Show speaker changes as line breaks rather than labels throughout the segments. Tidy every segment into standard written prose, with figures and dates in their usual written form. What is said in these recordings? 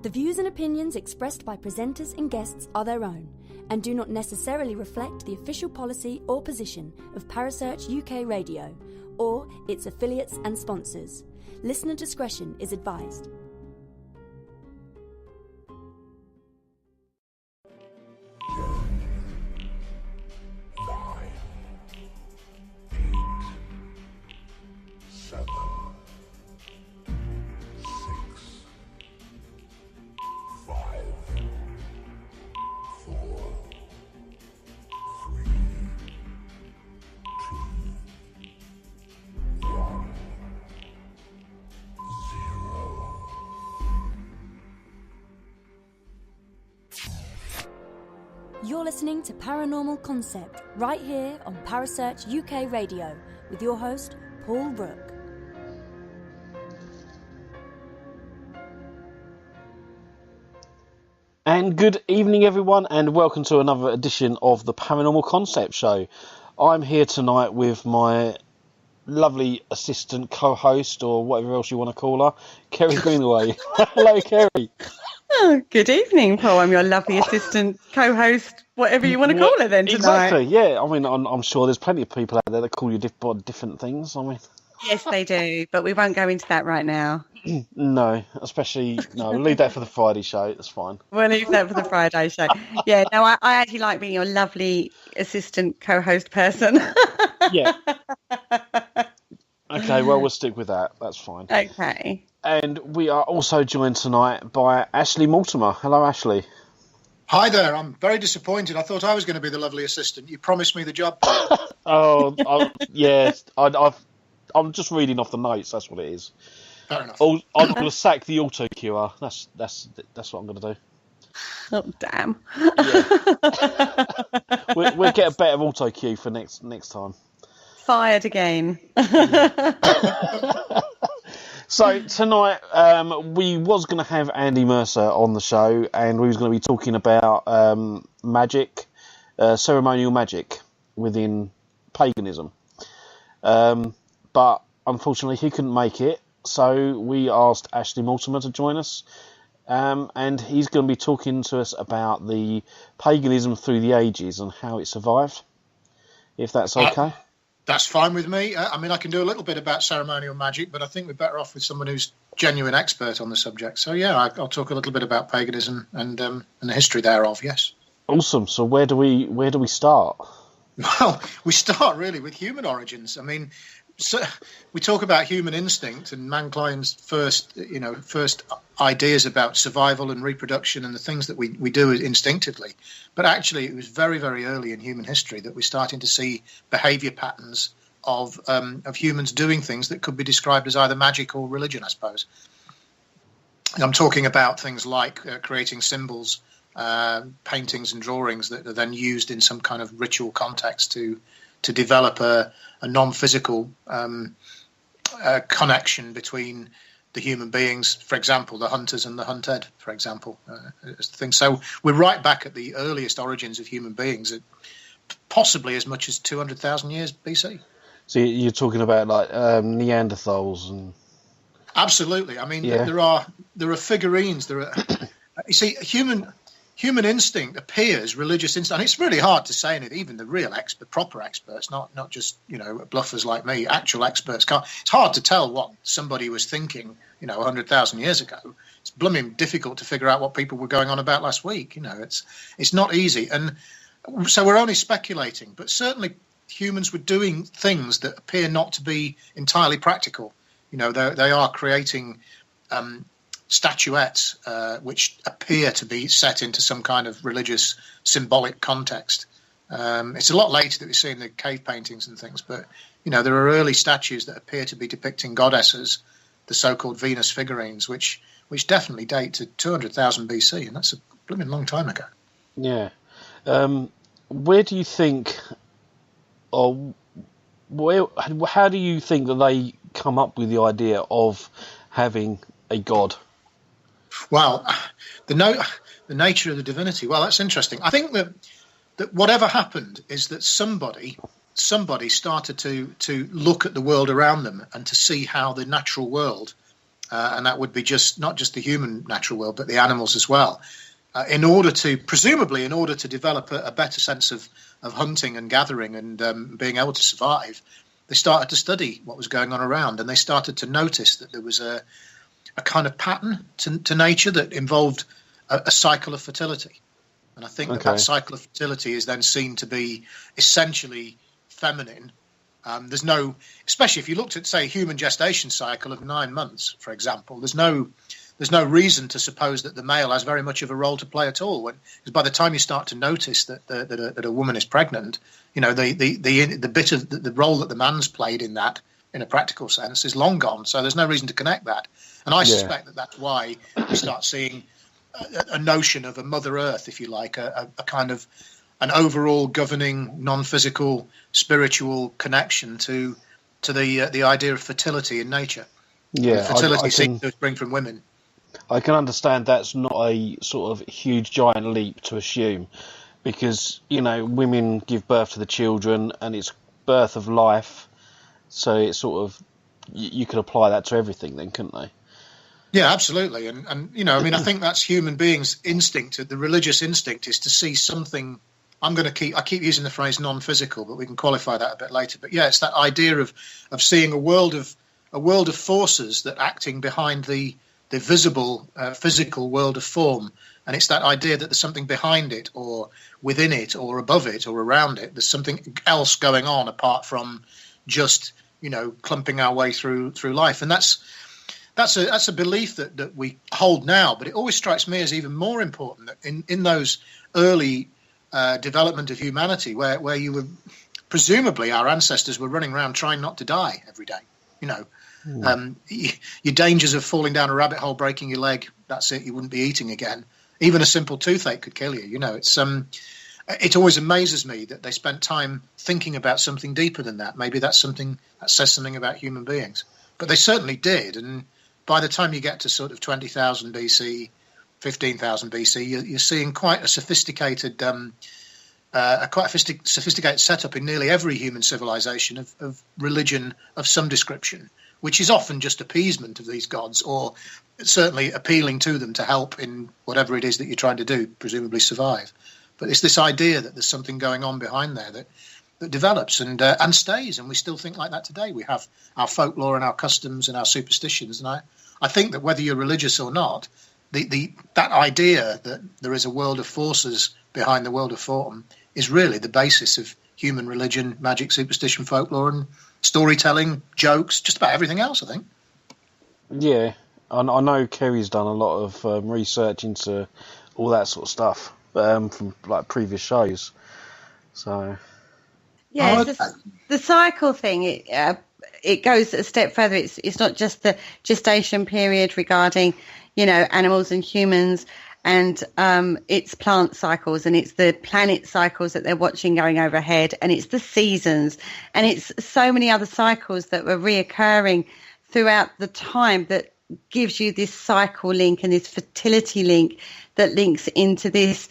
The views and opinions expressed by presenters and guests are their own and do not necessarily reflect the official policy or position of Parasearch UK Radio or its affiliates and sponsors. Listener discretion is advised. You're listening to Paranormal Concept right here on Parasearch UK Radio with your host, Paul Rook.
And good evening, everyone, and welcome to another edition of the Paranormal Concept Show. I'm here tonight with my lovely assistant co-host, or whatever else you want to call her, Kerry Greeaway. Hello, Kerry.
Oh, good evening, Paul. I'm your lovely assistant, co-host, whatever you want to call it then tonight.
Exactly, yeah. I mean, I'm sure there's plenty of people out there that call you different things. I mean,
yes, they do, but we won't go into that right now.
No, leave that for the Friday show. It's fine.
We'll leave that for the Friday show. Yeah, no, I actually like being your lovely assistant co-host person.
Yeah. Okay, well, we'll stick with that. That's fine.
Okay.
And we are also joined tonight by Ashley Mortimer. Hello, Ashley.
Hi there. I'm very disappointed. I thought I was going to be the lovely assistant. You promised me the job.
Yes. I'm just reading off the notes. That's what it is.
Fair enough.
I'm going to sack the auto cuer. That's what I'm going to do.
Oh, damn.
Yeah. We'll get a better auto cue for next time.
Fired again.
So tonight we was going to have Andy Mercer on the show, and we was going to be talking about magic, ceremonial magic within paganism. But unfortunately he couldn't make it, so we asked Ashley Mortimer to join us, and he's going to be talking to us about the paganism through the ages and how it survived, if that's okay.
That's fine with me. I mean, I can do a little bit about ceremonial magic, but I think we're better off with someone who's genuine expert on the subject. So, yeah, I'll talk a little bit about paganism and the history thereof, yes.
Awesome. So where do we start?
Well, we start really with human origins. I mean, so we talk about human instinct and mankind's first ideas about survival and reproduction and the things that we do instinctively. But actually, it was very, very early in human history that we're starting to see behaviour patterns of humans doing things that could be described as either magic or religion, I suppose. And I'm talking about things like creating symbols, paintings and drawings that are then used in some kind of ritual context to develop a non-physical connection between the human beings, for example, the hunters and the hunted, for example, as the thing. So we're right back at the earliest origins of human beings, at possibly as much as 200,000 years BC.
So you're talking about like Neanderthals and...
Absolutely. I mean,
yeah.
there are figurines. There are, you see, human instinct appears religious instinct, and it's really hard to say anything. Even the real proper experts, not just bluffers like me, actual experts can't. It's hard to tell what somebody was thinking 100,000 years ago. It's blooming difficult to figure out what people were going on about last week. It's not easy, and so we're only speculating. But certainly humans were doing things that appear not to be entirely practical. They are creating statuettes which appear to be set into some kind of religious symbolic context. It's a lot later that we see in the cave paintings and things, but there are early statues that appear to be depicting goddesses, the so-called Venus figurines, which definitely date to 200,000 BC, and that's a blooming long time ago.
Yeah. Where do you think, or how do you think that they come up with the idea of having a god?
Well, the nature of the divinity. Well, that's interesting. I think that whatever happened is that somebody started to look at the world around them and to see how the natural world and that would be not just the human natural world, but the animals as well. In order to develop a better sense of hunting and gathering and being able to survive, they started to study what was going on around, and they started to notice that there was a kind of pattern to nature that involved a cycle of fertility. And I think that cycle of fertility is then seen to be essentially feminine. There's no, especially if you looked at, say, human gestation cycle of 9 months, for example, there's no reason to suppose that the male has very much of a role to play at all. Because by the time you start to notice that a woman is pregnant, the bit of the role that the man's played in that, in a practical sense, is long gone. So there's no reason to connect that. And I suspect that that's why we start seeing a notion of a Mother Earth, if you like, a kind of an overall governing, non-physical, spiritual connection to the idea of fertility in nature.
Yeah,
and fertility seems to spring from women.
I can understand that's not a sort of huge, giant leap to assume, because, women give birth to the children and it's birth of life. So it's sort of, you could apply that to everything then, couldn't they?
Yeah, absolutely. And I think that's human beings' instinct. The religious instinct is to see something. I keep using the phrase non-physical, but we can qualify that a bit later. But yeah, it's that idea of seeing a world of forces that acting behind the visible physical world of form. And it's that idea that there's something behind it or within it or above it or around it. There's something else going on apart from just, clumping our way through life. And that's a belief that we hold now. But it always strikes me as even more important that in those early development of humanity where you were, presumably our ancestors were running around trying not to die every day, your dangers of falling down a rabbit hole, breaking your leg, that's it, you wouldn't be eating again. Even a simple toothache could kill you. It always amazes me that they spent time thinking about something deeper than that. Maybe that's something that says something about human beings. But they certainly did. And by the time you get to sort of 20,000 BC, 15,000 BC, you're seeing quite a sophisticated setup in nearly every human civilization of religion of some description, which is often just appeasement of these gods, or certainly appealing to them to help in whatever it is that you're trying to do, presumably survive. But it's this idea that there's something going on behind there that develops and stays, and we still think like that today. We have our folklore and our customs and our superstitions, and I think that whether you're religious or not, that idea that there is a world of forces behind the world of form is really the basis of human religion, magic, superstition, folklore, and storytelling, jokes, just about everything else, I think.
Yeah, I know Kerry's done a lot of research into all that sort of stuff from like previous shows. So
yeah, the cycle thing. It goes a step further. It's not just the gestation period regarding, animals and humans, and it's plant cycles, and it's the planet cycles that they're watching going overhead, and it's the seasons, and it's so many other cycles that were reoccurring throughout the time that gives you this cycle link and this fertility link that links into this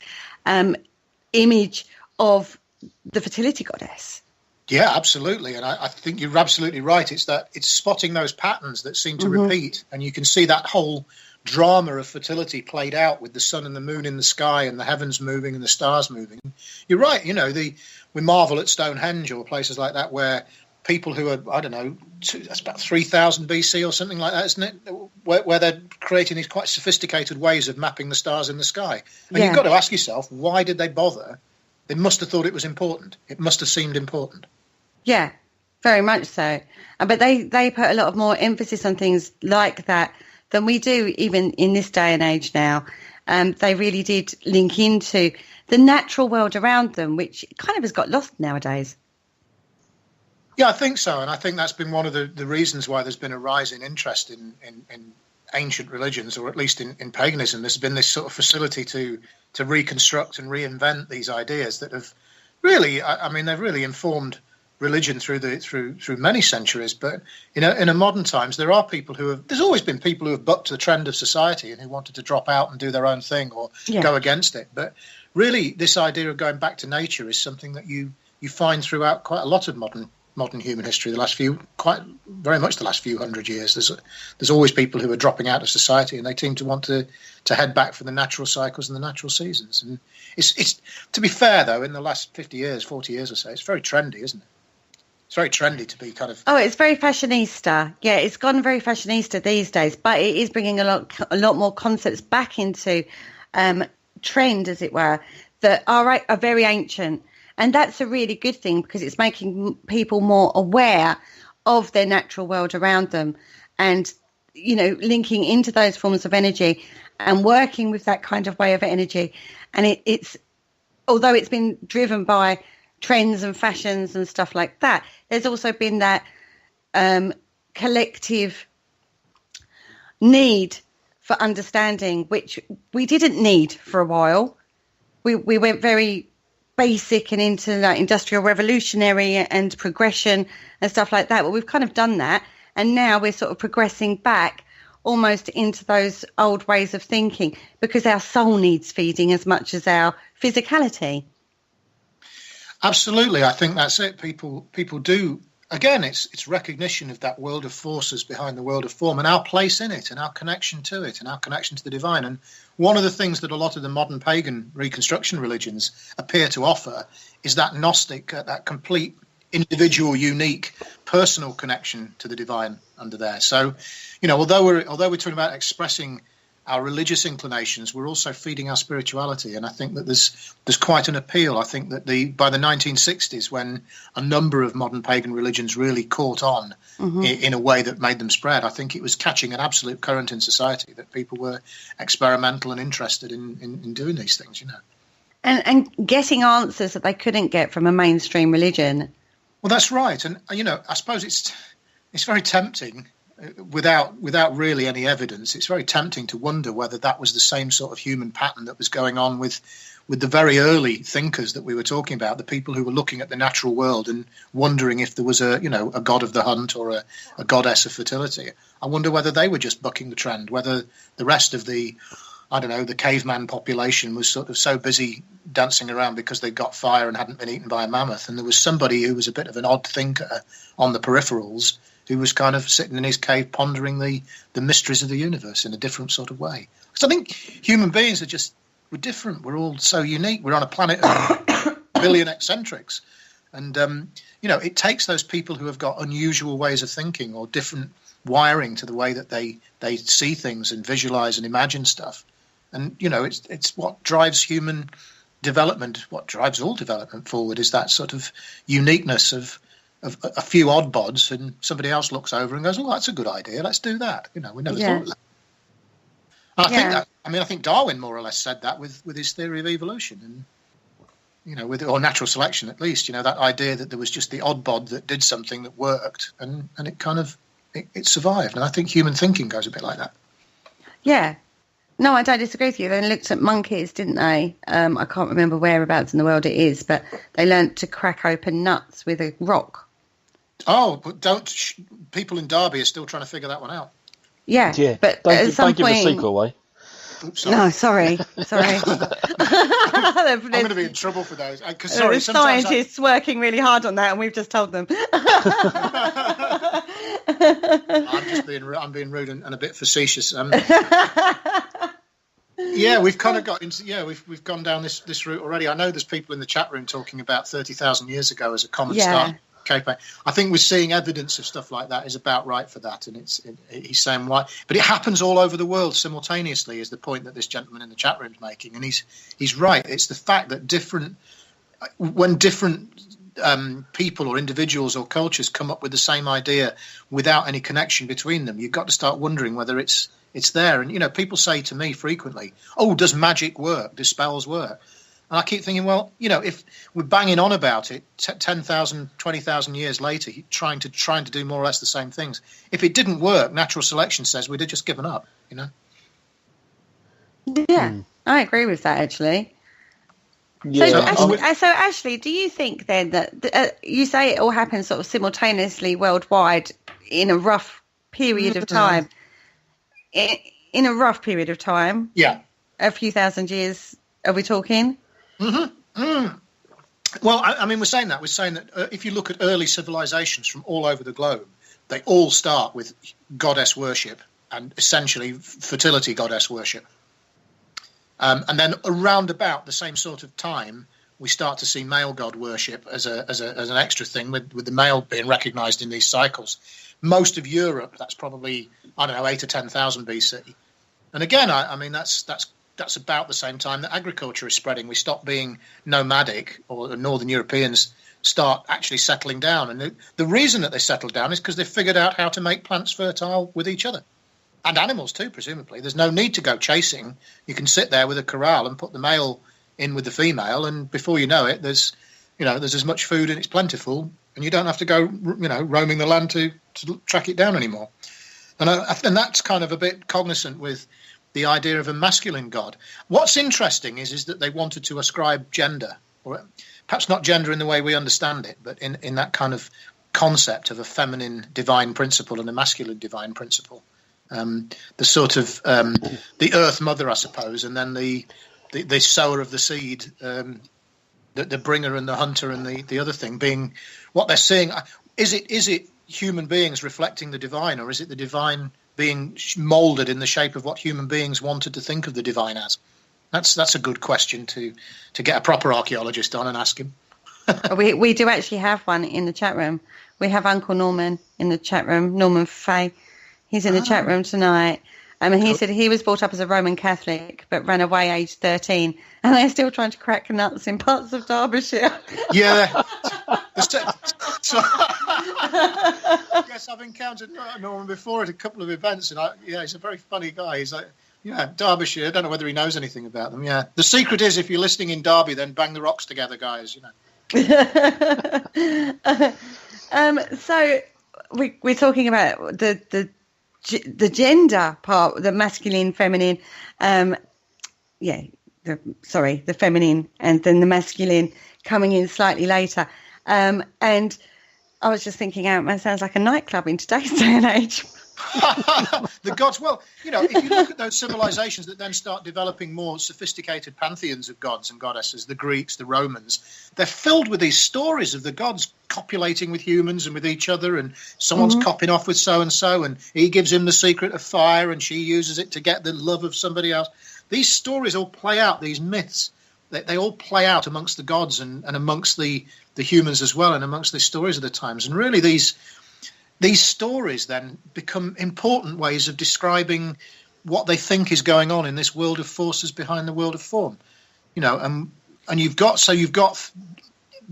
image of the fertility goddess.
Yeah, absolutely. And I think you're absolutely right. It's spotting those patterns that seem to repeat. And you can see that whole drama of fertility played out with the sun and the moon in the sky and the heavens moving and the stars moving. You're right. We marvel at Stonehenge or places like that where people who are, I don't know, that's about 3,000 BC or something like that, isn't it? Where they're creating these quite sophisticated ways of mapping the stars in the sky. And you've got to ask yourself, why did they bother? They must have thought it was important. It must have seemed important.
Yeah, very much so. But they put a lot of more emphasis on things like that than we do even in this day and age now. They really did link into the natural world around them, which kind of has got lost nowadays.
Yeah, I think so. And I think that's been one of the reasons why there's been a rise in interest in ancient religions, or at least in paganism. There's been this sort of facility to reconstruct and reinvent these ideas that have really, they've really informed religion through many centuries. But in a modern times, there's always been people who have bucked the trend of society and who wanted to drop out and do their own thing or go against it. But really, this idea of going back to nature is something that you find throughout quite a lot of modern modern human history, very much the last few hundred years. There's always people who are dropping out of society, and they seem to want to head back for the natural cycles and the natural seasons. And it's to be fair though, in the last 50 years, 40 years or so, it's very trendy, isn't it? It's very trendy to be kind of...
Oh, it's very fashionista. Yeah, it's gone very fashionista these days, but it is bringing a lot more concepts back into trend, as it were, that are very ancient. And that's a really good thing, because it's making people more aware of their natural world around them, and, you know, linking into those forms of energy and working with that kind of way of energy. And it's although it's been driven by trends and fashions and stuff like that, there's also been that collective need for understanding, which we didn't need for a while. We went very basic and into like industrial revolutionary and progression and stuff like that. But we've kind of done that, and now we're sort of progressing back almost into those old ways of thinking, because our soul needs feeding as much as our physicality.
Absolutely, I think that's it. People do. Again, it's recognition of that world of forces behind the world of form, and our place in it, and our connection to it, and our connection to the divine. And one of the things that a lot of the modern pagan reconstruction religions appear to offer is that Gnostic, that complete individual, unique, personal connection to the divine under there. So, you know, although we're talking about expressing our religious inclinations, we're also feeding our spirituality, and I think that there's quite an appeal. I think that by the 1960s, when a number of modern pagan religions really caught on in a way that made them spread, I think it was catching an absolute current in society that people were experimental and interested in doing these things, you know. And
getting answers that they couldn't get from a mainstream religion.
Well, that's right, and you know, I suppose it's very tempting. Without really any evidence, it's very tempting to wonder whether that was the same sort of human pattern that was going on with the very early thinkers that we were talking about, the people who were looking at the natural world and wondering if there was a god of the hunt or a goddess of fertility. I wonder whether they were just bucking the trend, whether the rest of the caveman population was sort of so busy dancing around because they got fire and hadn't been eaten by a mammoth, and there was somebody who was a bit of an odd thinker on the peripherals who was kind of sitting in his cave pondering the mysteries of the universe in a different sort of way. Because I think human beings we're different. We're all so unique. We're on a planet of a billion eccentrics. And, you know, it takes those people who have got unusual ways of thinking or different wiring to the way that they see things and visualize and imagine stuff. And, you know, it's what drives human development, what drives all development forward, is that sort of uniqueness of a few odd bods, and somebody else looks over and goes, "Oh, that's a good idea. Let's do that." You know, we never thought of that. And I think Darwin more or less said that with his theory of evolution, and you know, or natural selection at least. You know, that idea that there was just the odd bod that did something that worked, and it kind of it survived. And I think human thinking goes a bit like that.
Yeah. No, I don't disagree with you. They looked at monkeys, didn't they? I can't remember whereabouts in the world it is, but they learnt to crack open nuts with a rock.
Oh, but people in Derby are still trying to figure that one out.
Yeah, but
don't
at some
give
point...
the sequel away.
Oops, sorry.
No, sorry.
I'm going to be in trouble for those.
There's scientists working really hard on that, and we've just told them.
I'm being rude and a bit facetious. Yeah, we've kind of got into. Yeah, we've gone down this route already. I know there's people in the chat room talking about 30,000 years ago as a common start. Okay, I think we're seeing evidence of stuff like that is about right for that, and he's saying why, but it happens all over the world simultaneously. Is the point that this gentleman in the chat room is making, and he's right. It's the fact that when different people or individuals or cultures come up with the same idea without any connection between them, you've got to start wondering whether it's there. And you know, people say to me frequently, "Oh, does magic work? Does spells work?" And I keep thinking, well, you know, if we're banging on about it 10,000, 20,000 years later, trying to do more or less the same things, if it didn't work, natural selection says we'd have just given up, you know?
Yeah, I agree with that, actually.
Yeah.
So Ashley, do you think then that you say it all happens sort of simultaneously worldwide in a rough period of time? In a rough period of time?
Yeah.
A few thousand years, are we talking?
Well, I mean, we're saying that if you look at early civilizations from all over the globe, they all start with goddess worship and essentially fertility goddess worship. And then around about the same sort of time, we start to see male god worship as an extra thing, with the male being recognised in these cycles. Most of Europe, that's probably, I don't know, 8 or 10,000 BC. And again, I mean, that's about the same time that agriculture is spreading. We stop being nomadic, or the Northern Europeans start actually settling down. And the reason that they settled down is because they figured out how to make plants fertile with each other. And animals too, presumably. There's no need to go chasing. You can sit there with a corral and put the male in with the female, and before you know it, there's as much food and it's plentiful, and you don't have to go, roaming the land to track it down anymore. And that's kind of a bit cognizant with the idea of a masculine god. What's interesting is that they wanted to ascribe gender, or perhaps not gender in the way we understand it, but in that kind of concept of a feminine divine principle and a masculine divine principle. The sort of the Earth Mother, I suppose, and then the sower of the seed, the bringer and the hunter, and the other thing being what they're seeing. Is it human beings reflecting the divine, or is it the divine being moulded in the shape of what human beings wanted to think of the divine as? That's a good question to get a proper archaeologist on and ask him.
we do actually have one in the chat room. We have Uncle Norman in the chat room, Norman Fay. He's in the chat room tonight. And he said he was brought up as a Roman Catholic, but ran away aged 13, and they're still trying to crack nuts in parts of Derbyshire.
Yeah. Yes, I've encountered Norman before at a couple of events, and he's a very funny guy. He's like, Derbyshire. I don't know whether he knows anything about them. Yeah. The secret is, if you're listening in Derby, then bang the rocks together, guys. So we're talking about the gender part, the masculine, feminine, the feminine, and then the masculine coming in slightly later. And I was just thinking, it sounds like a nightclub in today's day and age. The gods. Well, if you look at those civilizations that then start developing more sophisticated pantheons of gods and goddesses, the Greeks, the Romans, they're filled with these stories of the gods copulating with humans and with each other, and someone's copping off with so-and-so, and he gives him the secret of fire, and she uses it to get the love of somebody else. These stories all play out, these myths, they all play out amongst the gods and amongst the humans as well, and amongst the stories of the times. And really these stories then become important ways of describing what they think is going on in this world of forces behind the world of form. And you've got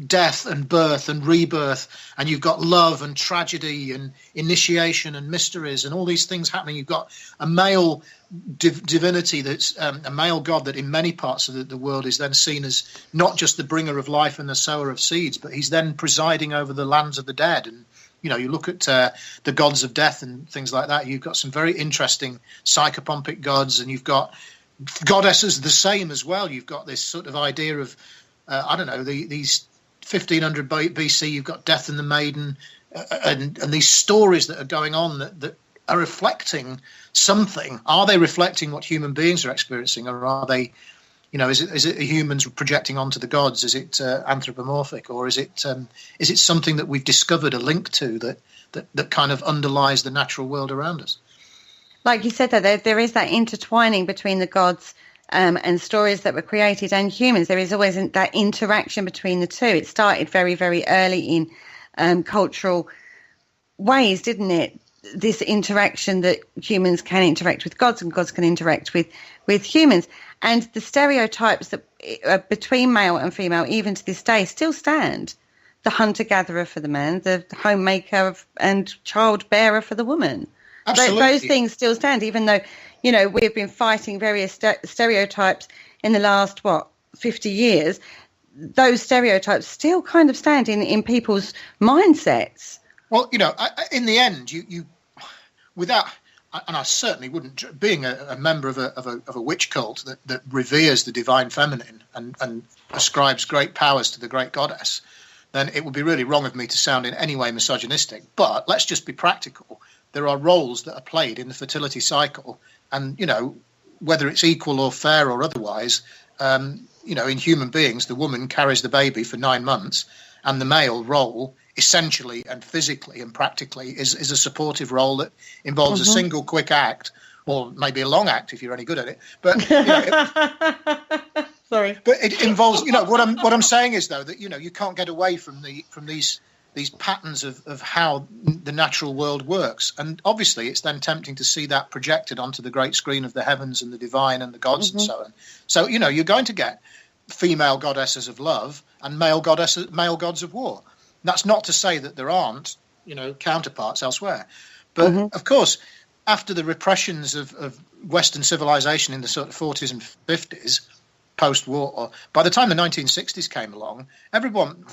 death and birth and rebirth, and you've got love and tragedy and initiation and mysteries and all these things happening. You've got a male divinity that's a male god that in many parts of the world is then seen as not just the bringer of life and the sower of seeds, but he's then presiding over the lands of the dead. And you look at the gods of death and things like that. You've got some very interesting psychopompic gods, and you've got goddesses the same as well. You've got this sort of idea of, these 1500 BC, you've got Death and the Maiden, and these stories that are going on that are reflecting something. Are they reflecting what human beings are experiencing, or are they, is it humans projecting onto the gods? Is it anthropomorphic, or is it something that we've discovered a link to that kind of underlies the natural world around us?
Like you said, that there is that intertwining between the gods and stories that were created and humans. There is always that interaction between the two. It started very, very early in cultural ways, didn't it? This interaction that humans can interact with gods and gods can interact with humans. And the stereotypes that between male and female, even to this day, still stand. The hunter-gatherer for the man, the homemaker and child-bearer for the woman.
Absolutely.
Those things still stand, even though, we've been fighting various stereotypes in the last, 50 years. Those stereotypes still kind of stand in people's mindsets.
Well, in the end, you without... And I certainly wouldn't, being a member of a witch cult that reveres the divine feminine and ascribes great powers to the great goddess, then it would be really wrong of me to sound in any way misogynistic. But let's just be practical. There are roles that are played in the fertility cycle, and whether it's equal or fair or otherwise, in human beings, the woman carries the baby for 9 months, and the male role, essentially and physically and practically, is a supportive role that involves a single quick act, or maybe a long act if you're any good at it. But
sorry.
But it involves, what I'm saying is though that you can't get away from these patterns of how the natural world works, and obviously it's then tempting to see that projected onto the great screen of the heavens and the divine and the gods and so on. So you're going to get female goddesses of love and male gods of war. That's not to say that there aren't counterparts elsewhere, but of course, after the repressions of Western civilization in the sort of 40s and 50s, post-war, by the time the 1960s came along,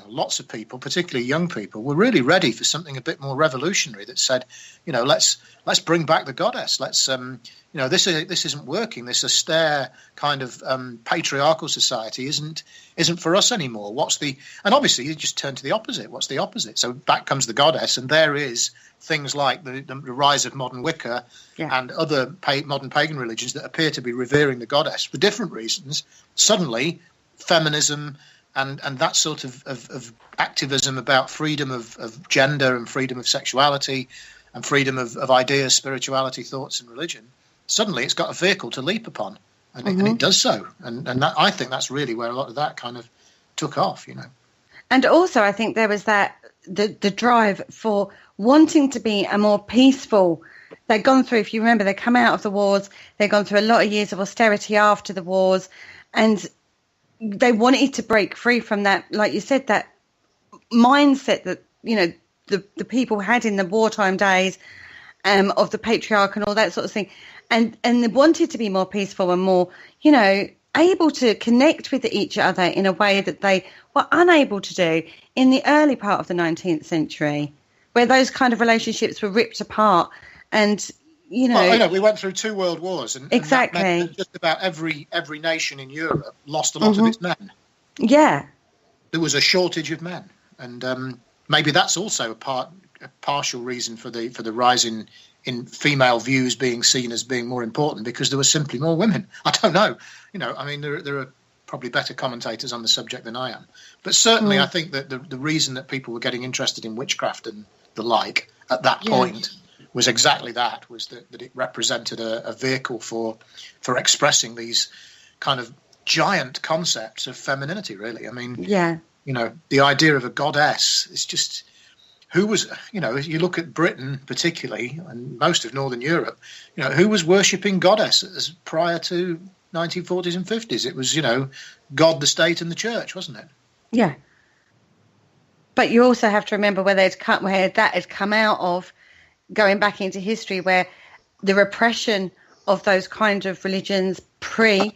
lots of people, particularly young people, were really ready for something a bit more revolutionary that said, let's bring back the goddess. Let's, this isn't working. This austere kind of patriarchal society isn't for us anymore. And obviously you just turn to the opposite. What's the opposite? So back comes the goddess, and there is things like the rise of modern Wicca and other modern pagan religions that appear to be revering the goddess for different reasons. Suddenly, feminism and that sort of activism about freedom of gender and freedom of sexuality and freedom of ideas, spirituality, thoughts and religion, suddenly it's got a vehicle to leap upon, and it does so. And that, I think that's really where a lot of that kind of took off,
And also I think there was the drive for wanting to be a more peaceful. They'd gone through, if you remember, they come out of the wars, they'd gone through a lot of years of austerity after the wars, and they wanted to break free from that, like you said, that mindset that, the people had in the wartime days of the patriarch and all that sort of thing. And they wanted to be more peaceful and more, able to connect with each other in a way that they were unable to do in the early part of the 19th century, where those kind of relationships were ripped apart. And,
Well, I know we went through 2 world wars, and
exactly,
that meant that just about every nation in Europe lost a lot of its men.
Yeah,
there was a shortage of men, and maybe that's also a partial reason for the rise in female views being seen as being more important, because there were simply more women. I don't know, I mean, there are probably better commentators on the subject than I am, but certainly I think that the reason that people were getting interested in witchcraft and the like at that point was exactly that, was that it represented a vehicle for expressing these kind of giant concepts of femininity, really. I mean, the idea of a goddess is just, who was, you look at Britain particularly, and most of Northern Europe, who was worshipping goddesses prior to 1940s and 50s? It was, God, the state and the church, wasn't it?
Yeah. But you also have to remember where that has come out of, going back into history, where the repression of those kind of religions when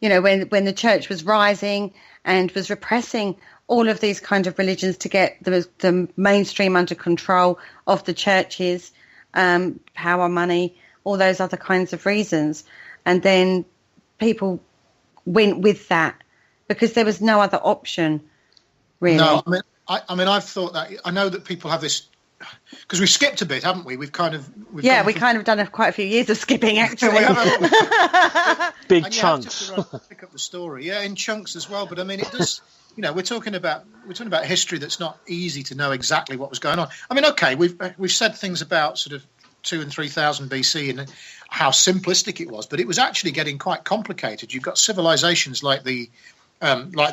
the church was rising and was repressing all of these kind of religions to get the mainstream under control of the churches, power, money, all those other kinds of reasons. And then people went with that because there was no other option, really.
No, I mean, I've thought that. I know that people have this, because we've skipped a bit, haven't we? We've kind of done
quite a few years of skipping, actually.
Big chunks.
To pick up the story, in chunks as well. But I mean, it does. We're talking about history that's not easy to know exactly what was going on. I mean, okay, we've said things about sort of 2,000 and 3,000 BC and how simplistic it was, but it was actually getting quite complicated. You've got civilizations like the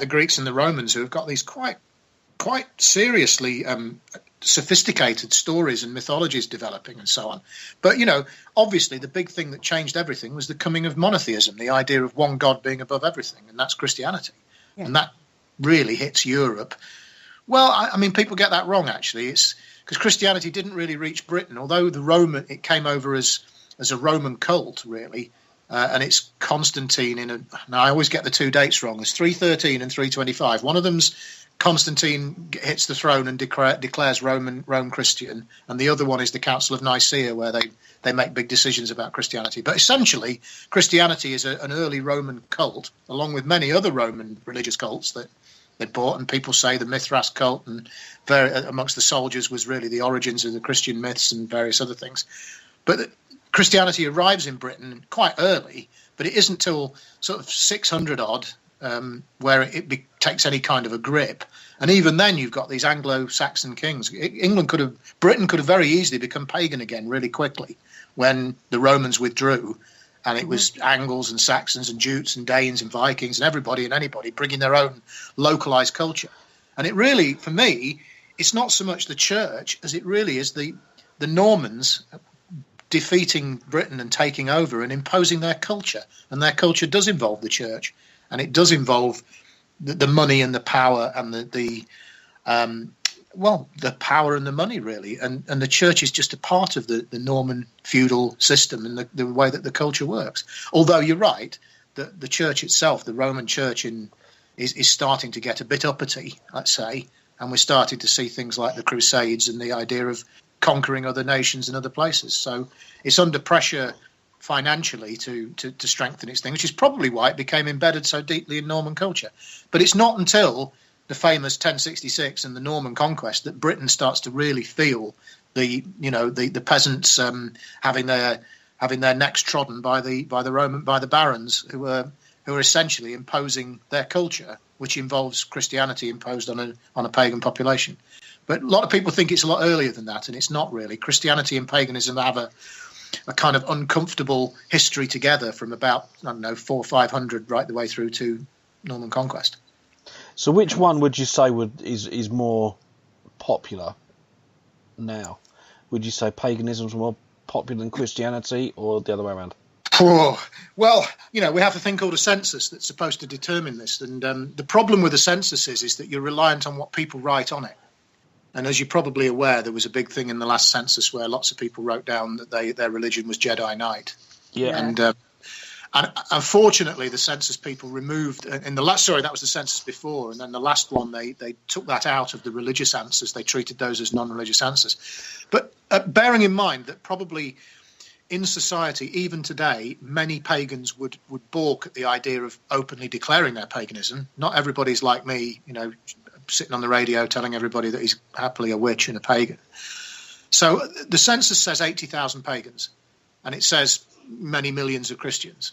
Greeks and the Romans who have got these quite seriously sophisticated stories and mythologies developing and so on. But, obviously the big thing that changed everything was the coming of monotheism, the idea of one God being above everything, and that's Christianity. Yeah. And that really hits Europe. Well, I mean, people get that wrong, actually. It's because Christianity didn't really reach Britain, although it came over as a Roman cult, really. And it's Constantine now I always get the 2 dates wrong. There's 313 and 325. One of them's Constantine hits the throne and declares Rome Christian, and the other one is the Council of Nicaea, where they make big decisions about Christianity. But essentially, Christianity is an early Roman cult, along with many other Roman religious cults that they bought. And people say the Mithras cult and amongst the soldiers was really the origins of the Christian myths and various other things. But Christianity arrives in Britain quite early, but it isn't till sort of 600 odd where it takes any kind of a grip. And even then, you've got these Anglo-Saxon kings. Britain could have very easily become pagan again really quickly when the Romans withdrew, and it was Angles and Saxons and Jutes and Danes and Vikings and everybody and anybody bringing their own localized culture. And it really, for me, it's not so much the church as it really is the Normans defeating Britain and taking over and imposing their culture. And their culture does involve the church, and it does involve the money and the power and the power and the money, really. And the church is just a part of the Norman feudal system and the way that the culture works. Although you're right, the church itself, the Roman church, is starting to get a bit uppity, let's say, and we're starting to see things like the Crusades and the idea of conquering other nations and other places. So it's under pressure financially to strengthen its thing, which is probably why it became embedded so deeply in Norman culture. But it's not until the famous 1066 and the Norman conquest that Britain starts to really feel the peasants having their necks trodden by the barons who are essentially imposing their culture, which involves Christianity imposed on a pagan population. But a lot of people think it's a lot earlier than that, and it's not really. Christianity and paganism have a kind of uncomfortable history together from about, 400 or 500 right the way through to Norman conquest.
So which one would you say is more popular now? Would you say paganism is more popular than Christianity, or the other way around?
Oh, well, we have a thing called a census that's supposed to determine this. And the problem with the census is that you're reliant on what people write on it. And as you're probably aware, there was a big thing in the last census where lots of people wrote down that their religion was Jedi Knight.
Yeah.
And unfortunately, the census people removed in the last. Sorry, that was the census before, and then the last one they took that out of the religious answers. They treated those as non-religious answers. But bearing in mind that probably in society, even today, many pagans would balk at the idea of openly declaring their paganism. Not everybody's like me, sitting on the radio telling everybody that he's happily a witch and a pagan. So the census says 80,000 pagans, and it says many millions of Christians.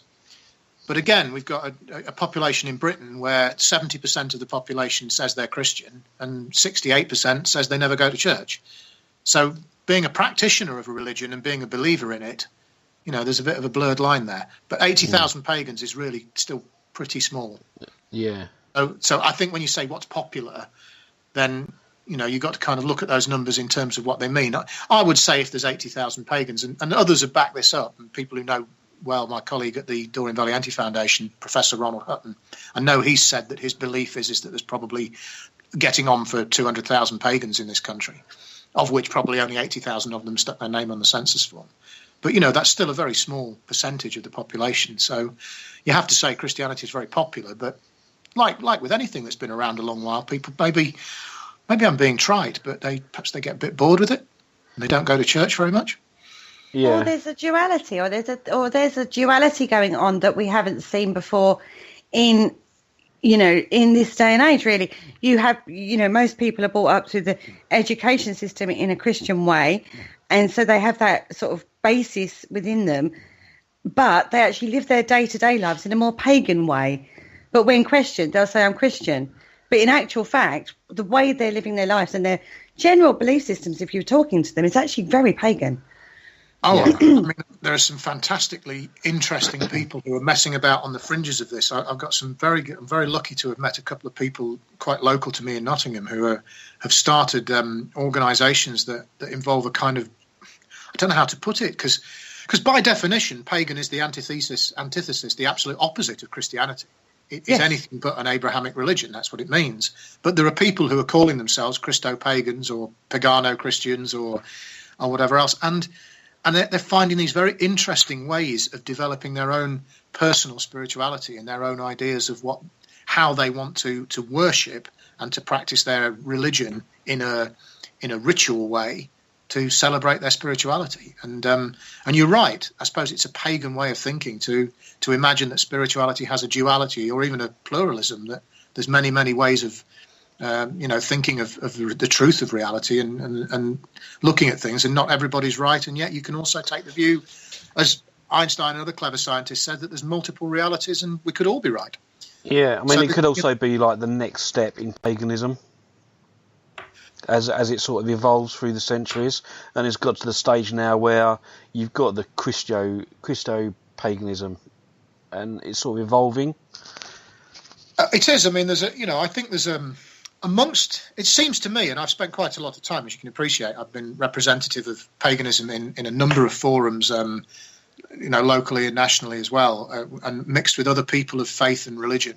But again, we've got a population in Britain where 70% of the population says they're Christian and 68% says they never go to church. So being a practitioner of a religion and being a believer in it, there's a bit of a blurred line there. But 80,000 pagans is really still pretty small.
Yeah.
So I think when you say what's popular, then, you've got to kind of look at those numbers in terms of what they mean. I would say if there's 80,000 pagans, and others have backed this up, and people who know well, my colleague at the Doreen Valley Anti-Foundation, Professor Ronald Hutton, I know he's said that his belief is that there's probably getting on for 200,000 pagans in this country, of which probably only 80,000 of them stuck their name on the census form. But, that's still a very small percentage of the population. So you have to say Christianity is very popular. But like with anything that's been around a long while, people maybe I'm being trite, but perhaps they get a bit bored with it and they don't go to church very much.
Yeah. Or there's a duality, or there's a duality going on that we haven't seen before in this day and age. Really, you have, most people are brought up through the education system in a Christian way, and so they have that sort of basis within them, but they actually live their day-to-day lives in a more pagan way. But when questioned, they'll say, I'm Christian. But in actual fact, the way they're living their lives and their general belief systems, if you're talking to them, is actually very pagan.
Oh, I mean, there are some fantastically interesting people who are messing about on the fringes of this. I've got some I'm very lucky to have met a couple of people quite local to me in Nottingham who have started organisations that involve a kind of, I don't know how to put it, because by definition, pagan is the antithesis, the absolute opposite of Christianity. It is anything but an Abrahamic religion. That's what it means. But there are people who are calling themselves Christo-pagans or Pagano-Christians or whatever else. And they're finding these very interesting ways of developing their own personal spirituality and their own ideas of how they want to worship and to practice their religion in a ritual way to celebrate their spirituality. And you're right. I suppose it's a pagan way of thinking to imagine that spirituality has a duality or even a pluralism, that there's many, many ways of thinking of the truth of reality and looking at things, and not everybody's right. And yet you can also take the view, as Einstein and other clever scientists said, that there's multiple realities and we could all be right.
Yeah, I mean, it could also be like the next step in paganism, as it sort of evolves through the centuries, and it's got to the stage now where you've got the Christo-paganism, and it's sort of evolving.
It is. I mean, I think there's amongst. It seems to me, and I've spent quite a lot of time, as you can appreciate. I've been representative of paganism in a number of forums, locally and nationally as well, and mixed with other people of faith and religion.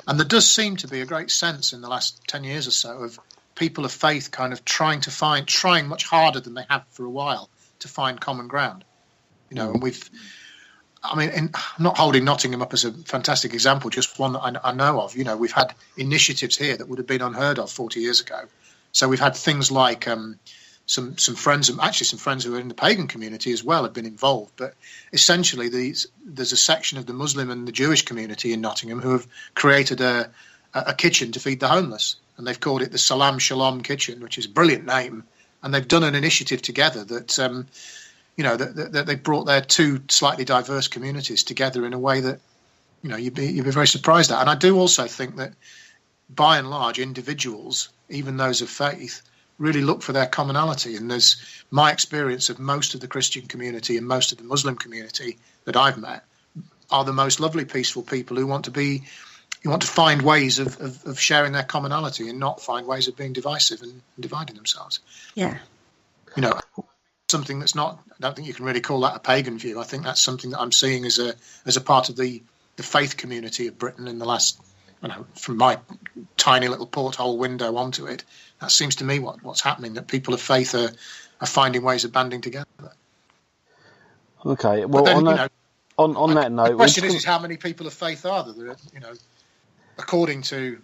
And there does seem to be a great sense in the last 10 years or so of people of faith kind of trying much harder than they have for a while to find common ground. And I'm not holding Nottingham up as a fantastic example, just one that I know of. We've had initiatives here that would have been unheard of 40 years ago. So we've had things like some friends, actually some friends who are in the pagan community as well have been involved. But essentially there's a section of the Muslim and the Jewish community in Nottingham who have created a kitchen to feed the homeless. And they've called it the Salam Shalom Kitchen, which is a brilliant name. And they've done an initiative together that, that they brought their two slightly diverse communities together in a way that, you'd be very surprised at. And I do also think that, by and large, individuals, even those of faith, really look for their commonality. And there's my experience of most of the Christian community and most of the Muslim community that I've met are the most lovely, peaceful people who want to find ways of sharing their commonality and not find ways of being divisive and dividing themselves.
Yeah.
Something that's not, I don't think you can really call that a pagan view. I think that's something that I'm seeing as a part of the faith community of Britain in the last, from my tiny little porthole window onto it, that seems to me what's happening, that people of faith are finding ways of banding together.
Okay, well, then, on that note...
The question is how many people of faith are there? According to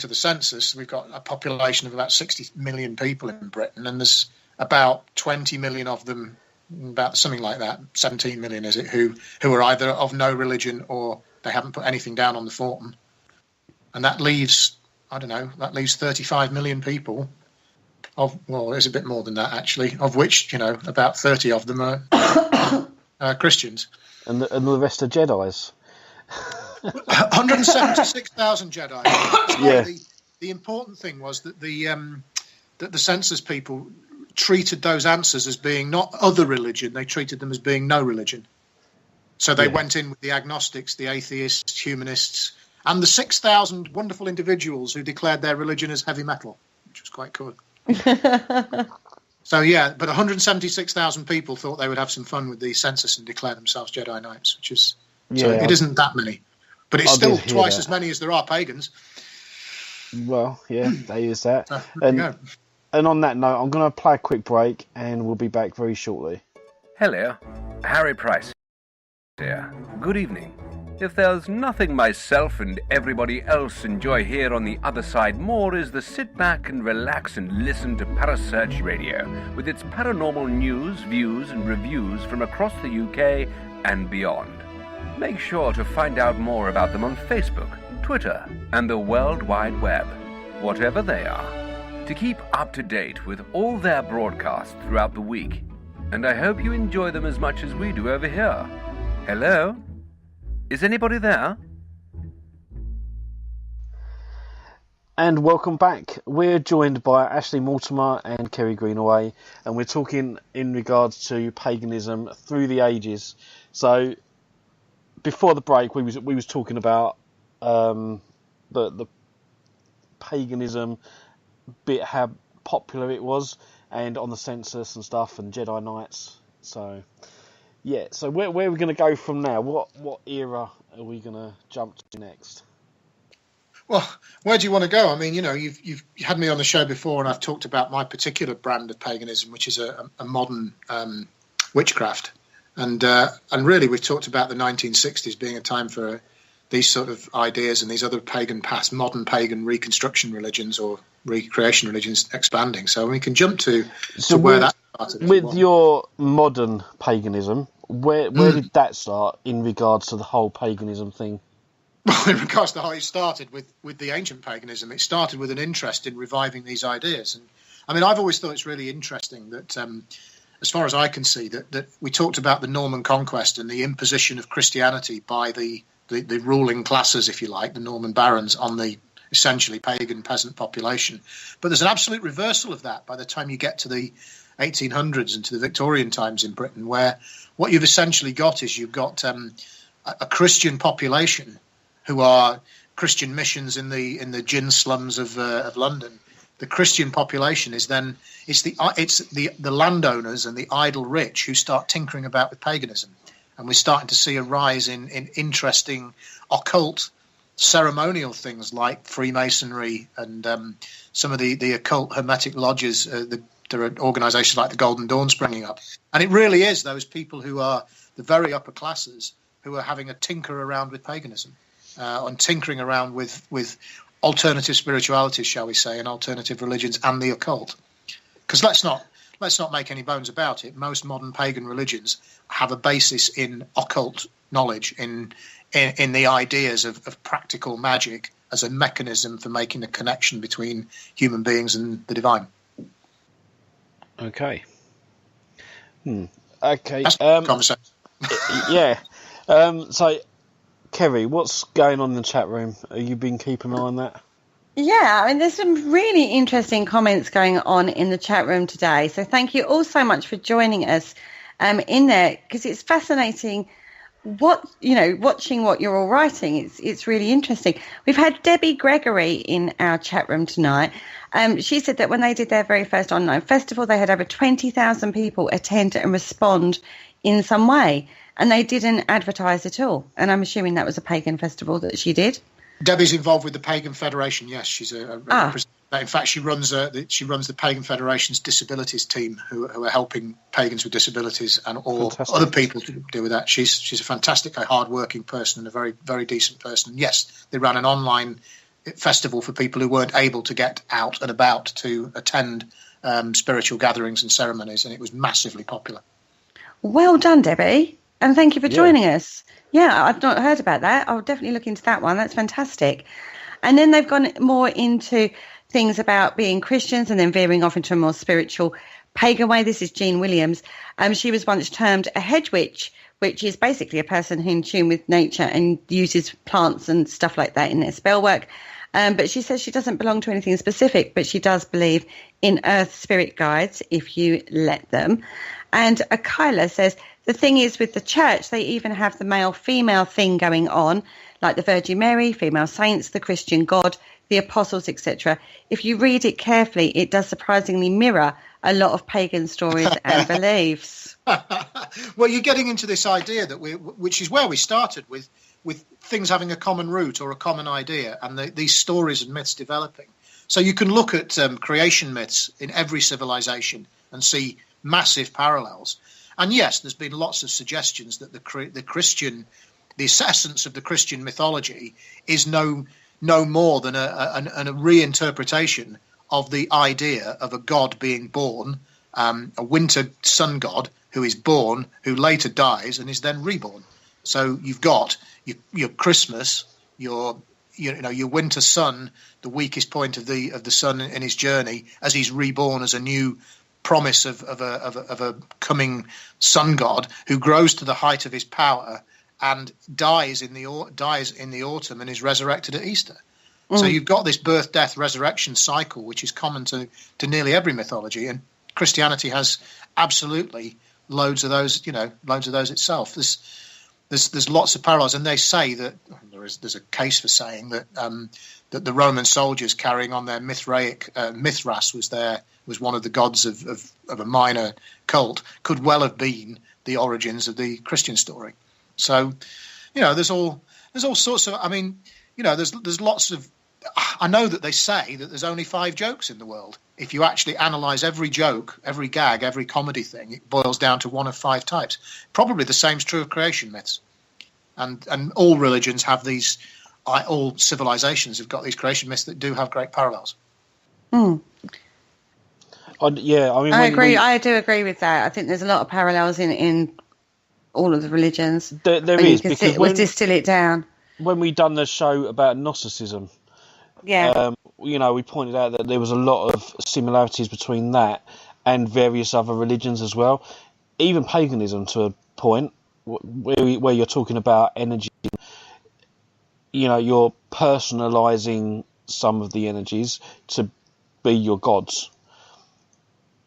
the census, we've got a population of about 60 million people in Britain, and there's about 20 million of them, about something like that, 17 million is it, who are either of no religion or they haven't put anything down on the form. And that leaves, 35 million people, there's a bit more than that actually, of which, about 30 of them are Christians.
And the rest are Jedis.
176,000 Jedi.
Yeah.
The important thing was that that the census people treated those answers as being not other religion, they treated them as being no religion. So they went in with the agnostics, the atheists, humanists, and the 6,000 wonderful individuals who declared their religion as heavy metal, which was quite cool. So, but 176,000 people thought they would have some fun with the census and declare themselves Jedi Knights, which is... So it isn't that many. But it's still twice as many as there are pagans.
Well, yeah, there is that. And on that note, I'm going to play a quick break and we'll be back very shortly.
Hello, Harry Price here. Good evening. If there's nothing myself and everybody else enjoy here on the other side more is the sit back and relax and listen to Parasearch Radio with its paranormal news, views and reviews from across the UK and beyond. Make sure to find out more about them on Facebook, Twitter and the World Wide Web, whatever they are, to keep up to date with all their broadcasts throughout the week. And I hope you enjoy them as much as we do over here. Hello? Is anybody there?
And welcome back. We're joined by Ashley Mortimer and Kerry Greenaway, and we're talking in regards to paganism through the ages. So, before the break, we was talking about the paganism bit, how popular it was, and on the census and stuff, and Jedi Knights. So, yeah. So where are we going to go from now? What era are we going to jump to next?
Well, where do you want to go? I mean, you've had me on the show before, and I've talked about my particular brand of paganism, which is a modern witchcraft. And really, we've talked about the 1960s being a time for these sort of ideas and these other modern pagan reconstruction religions or recreation religions expanding. So we can jump to where that started.
With your modern paganism, where did that start in regards to the whole paganism thing?
Well, in regards to how it started with the ancient paganism, it started with an interest in reviving these ideas. And I mean, I've always thought it's really interesting that, as far as I can see, that we talked about the Norman conquest and the imposition of Christianity by the the ruling classes, if you like, the Norman barons, on the essentially pagan peasant population. But there's an absolute reversal of that by the time you get to the 1800s and to the Victorian times in Britain, where what you've essentially got is you've got a Christian population who are Christian missions in the gin slums of London. The Christian population is then it's the landowners and the idle rich who start tinkering about with paganism, and we're starting to see a rise in interesting occult ceremonial things like Freemasonry and some of the occult hermetic lodges. There are organisations like the Golden Dawn springing up, and it really is those people who are the very upper classes who are having a tinker around with paganism and tinkering around with alternative spiritualities, shall we say, and alternative religions and the occult. Because let's not make any bones about it. Most modern pagan religions have a basis in occult knowledge, in the ideas of practical magic as a mechanism for making a connection between human beings and the divine.
Okay. Okay.
That's a conversation.
Yeah. So, Kerry, what's going on in the chat room? Have you been keeping an eye on that?
Yeah, I mean, there's some really interesting comments going on in the chat room today. So thank you all so much for joining us in there, because it's fascinating watching what you're all writing. It's really interesting. We've had Debbie Gregory in our chat room tonight. She said that when they did their very first online festival, they had over 20,000 people attend and respond in some way, and they didn't advertise at all. And I'm assuming that was a pagan festival that she did.
Debbie's involved with the Pagan Federation. Yes, she's in fact, she runs the Pagan Federation's disabilities team, who are helping pagans with disabilities and all
Fantastic.
Other people to deal with that. She's a fantastic, hard-working person and a very, very decent person. Yes, they ran an online festival for people who weren't able to get out and about to attend spiritual gatherings and ceremonies, and it was massively popular.
Well done, Debbie, and thank you for joining us. Yeah, I've not heard about that. I'll definitely look into that one. That's fantastic. And then they've gone more into things about being Christians and then veering off into a more spiritual pagan way. This is Jean Williams. She was once termed a hedge witch, which is basically a person who in tune with nature and uses plants and stuff like that in their spell work. But she says she doesn't belong to anything specific, but she does believe in earth spirit guides if you let them. And Akila says, the thing is with the church, they even have the male-female thing going on, like the Virgin Mary, female saints, the Christian God, the apostles, etc. If you read it carefully, it does surprisingly mirror a lot of pagan stories and beliefs.
Well, you're getting into this idea that which is where we started with things having a common root or a common idea, and these stories and myths developing. So you can look at creation myths in every civilization and see massive parallels. And yes, there's been lots of suggestions that the essence of the Christian mythology is no more than a reinterpretation of the idea of a god being born, a winter sun god who is born, who later dies and is then reborn. So you've got your Christmas, your winter sun, the weakest point of the sun in his journey, as he's reborn as a new promise of a coming sun god who grows to the height of his power and dies in the autumn and is resurrected at Easter. So you've got this birth, death, resurrection cycle, which is common to nearly every mythology, and Christianity has absolutely loads of those itself. There's lots of parallels, and they say that there's a case for saying that that the Roman soldiers carrying on their Mithras was one of the gods of a minor cult, could well have been the origins of the Christian story. So, there's all sorts of. I mean, there's lots of. I know that they say that there's only 5 jokes in the world. If you actually analyse every joke, every gag, every comedy thing, it boils down to one of 5 types. Probably the same's true of creation myths. And all religions have these, all civilizations have got these creation myths that do have great parallels.
I agree. I do agree with that. I think there's a lot of parallels in all of the religions.
There is, because
we'll distill it down.
When we done the show about Gnosticism, we pointed out that there was a lot of similarities between that and various other religions as well. Even paganism, to a point, where you're talking about energy. you're personalising some of the energies to be your gods.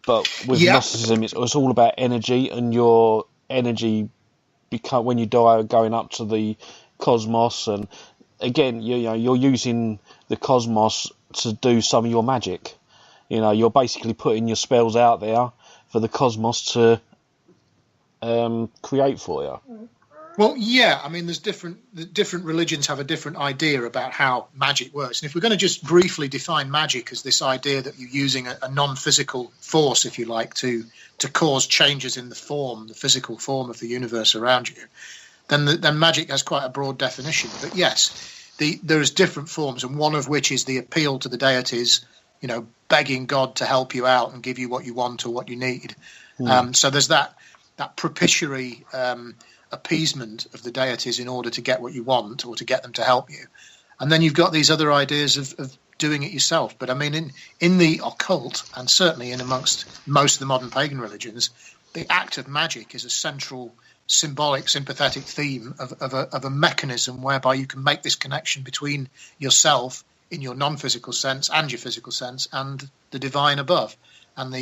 But with Gnosticism, it's all about energy, and your energy when you die, going up to the cosmos, and again, you're using the cosmos to do some of your magic. You're basically putting your spells out there for the cosmos to create for you.
Well, yeah, I mean, there's different religions have a different idea about how magic works. And if we're going to just briefly define magic as this idea that you're using a non-physical force, if you like, to cause changes in the physical form of the universe around you, then magic has quite a broad definition. But yes, there's different forms, and one of which is the appeal to the deities, begging God to help you out and give you what you want or what you need. So there's that propitiatory appeasement of the deities in order to get what you want or to get them to help you. And then you've got these other ideas of doing it yourself. But I mean, in the occult, and certainly in amongst most of the modern pagan religions, the act of magic is a central symbolic, sympathetic theme of a mechanism whereby you can make this connection between yourself in your non-physical sense and your physical sense and the divine above. And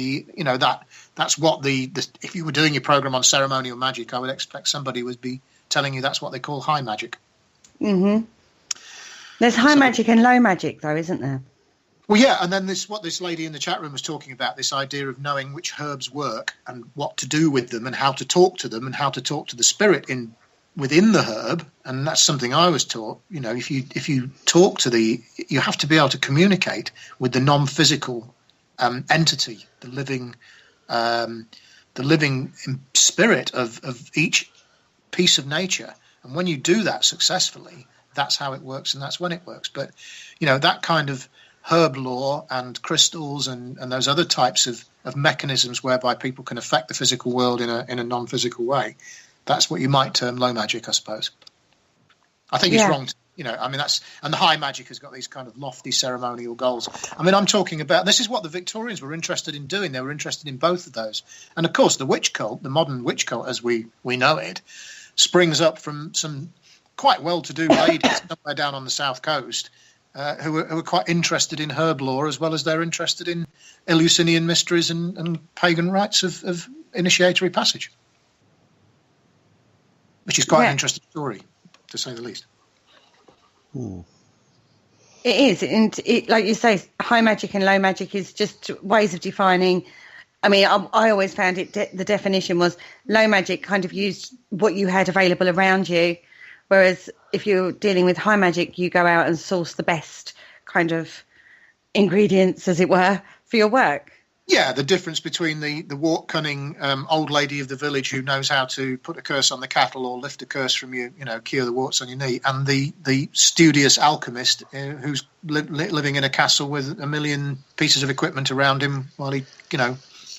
that's what if you were doing your program on ceremonial magic, I would expect somebody would be telling you that's what they call high magic.
Mm-hmm. There's high magic and low magic, though, isn't there?
Well, yeah, and then what this lady in the chat room was talking about, this idea of knowing which herbs work and what to do with them and how to talk to them and how to talk to the spirit within the herb. And that's something I was taught. If you talk to you have to be able to communicate with the non-physical entity, the living spirit of each piece of nature. And when you do that successfully, that's how it works, and that's when it works. But that kind of herb lore and crystals and those other types of mechanisms whereby people can affect the physical world in a non-physical way, that's what you might term low magic, I suppose. I think it's wrong to, and the high magic has got these kind of lofty ceremonial goals. I mean, I'm talking about, this is what the Victorians were interested in doing. They were interested in both of those. And of course, the witch cult, the modern witch cult as we know it, springs up from some quite well-to-do ladies somewhere down on the south coast who are quite interested in herb lore, as well as they're interested in Eleusinian mysteries and pagan rites of initiatory passage, which is quite an interesting story, to say the least.
It is, and like you say, high magic and low magic is just ways of defining. I mean, I always found the definition was low magic kind of used what you had available around you, whereas if you're dealing with high magic, you go out and source the best kind of ingredients, as it were, for your work.
Yeah, the difference between the wart cunning old lady of the village who knows how to put a curse on the cattle or lift a curse from you, cure the warts on your knee, and the studious alchemist who's living in a castle with a million pieces of equipment around him while he,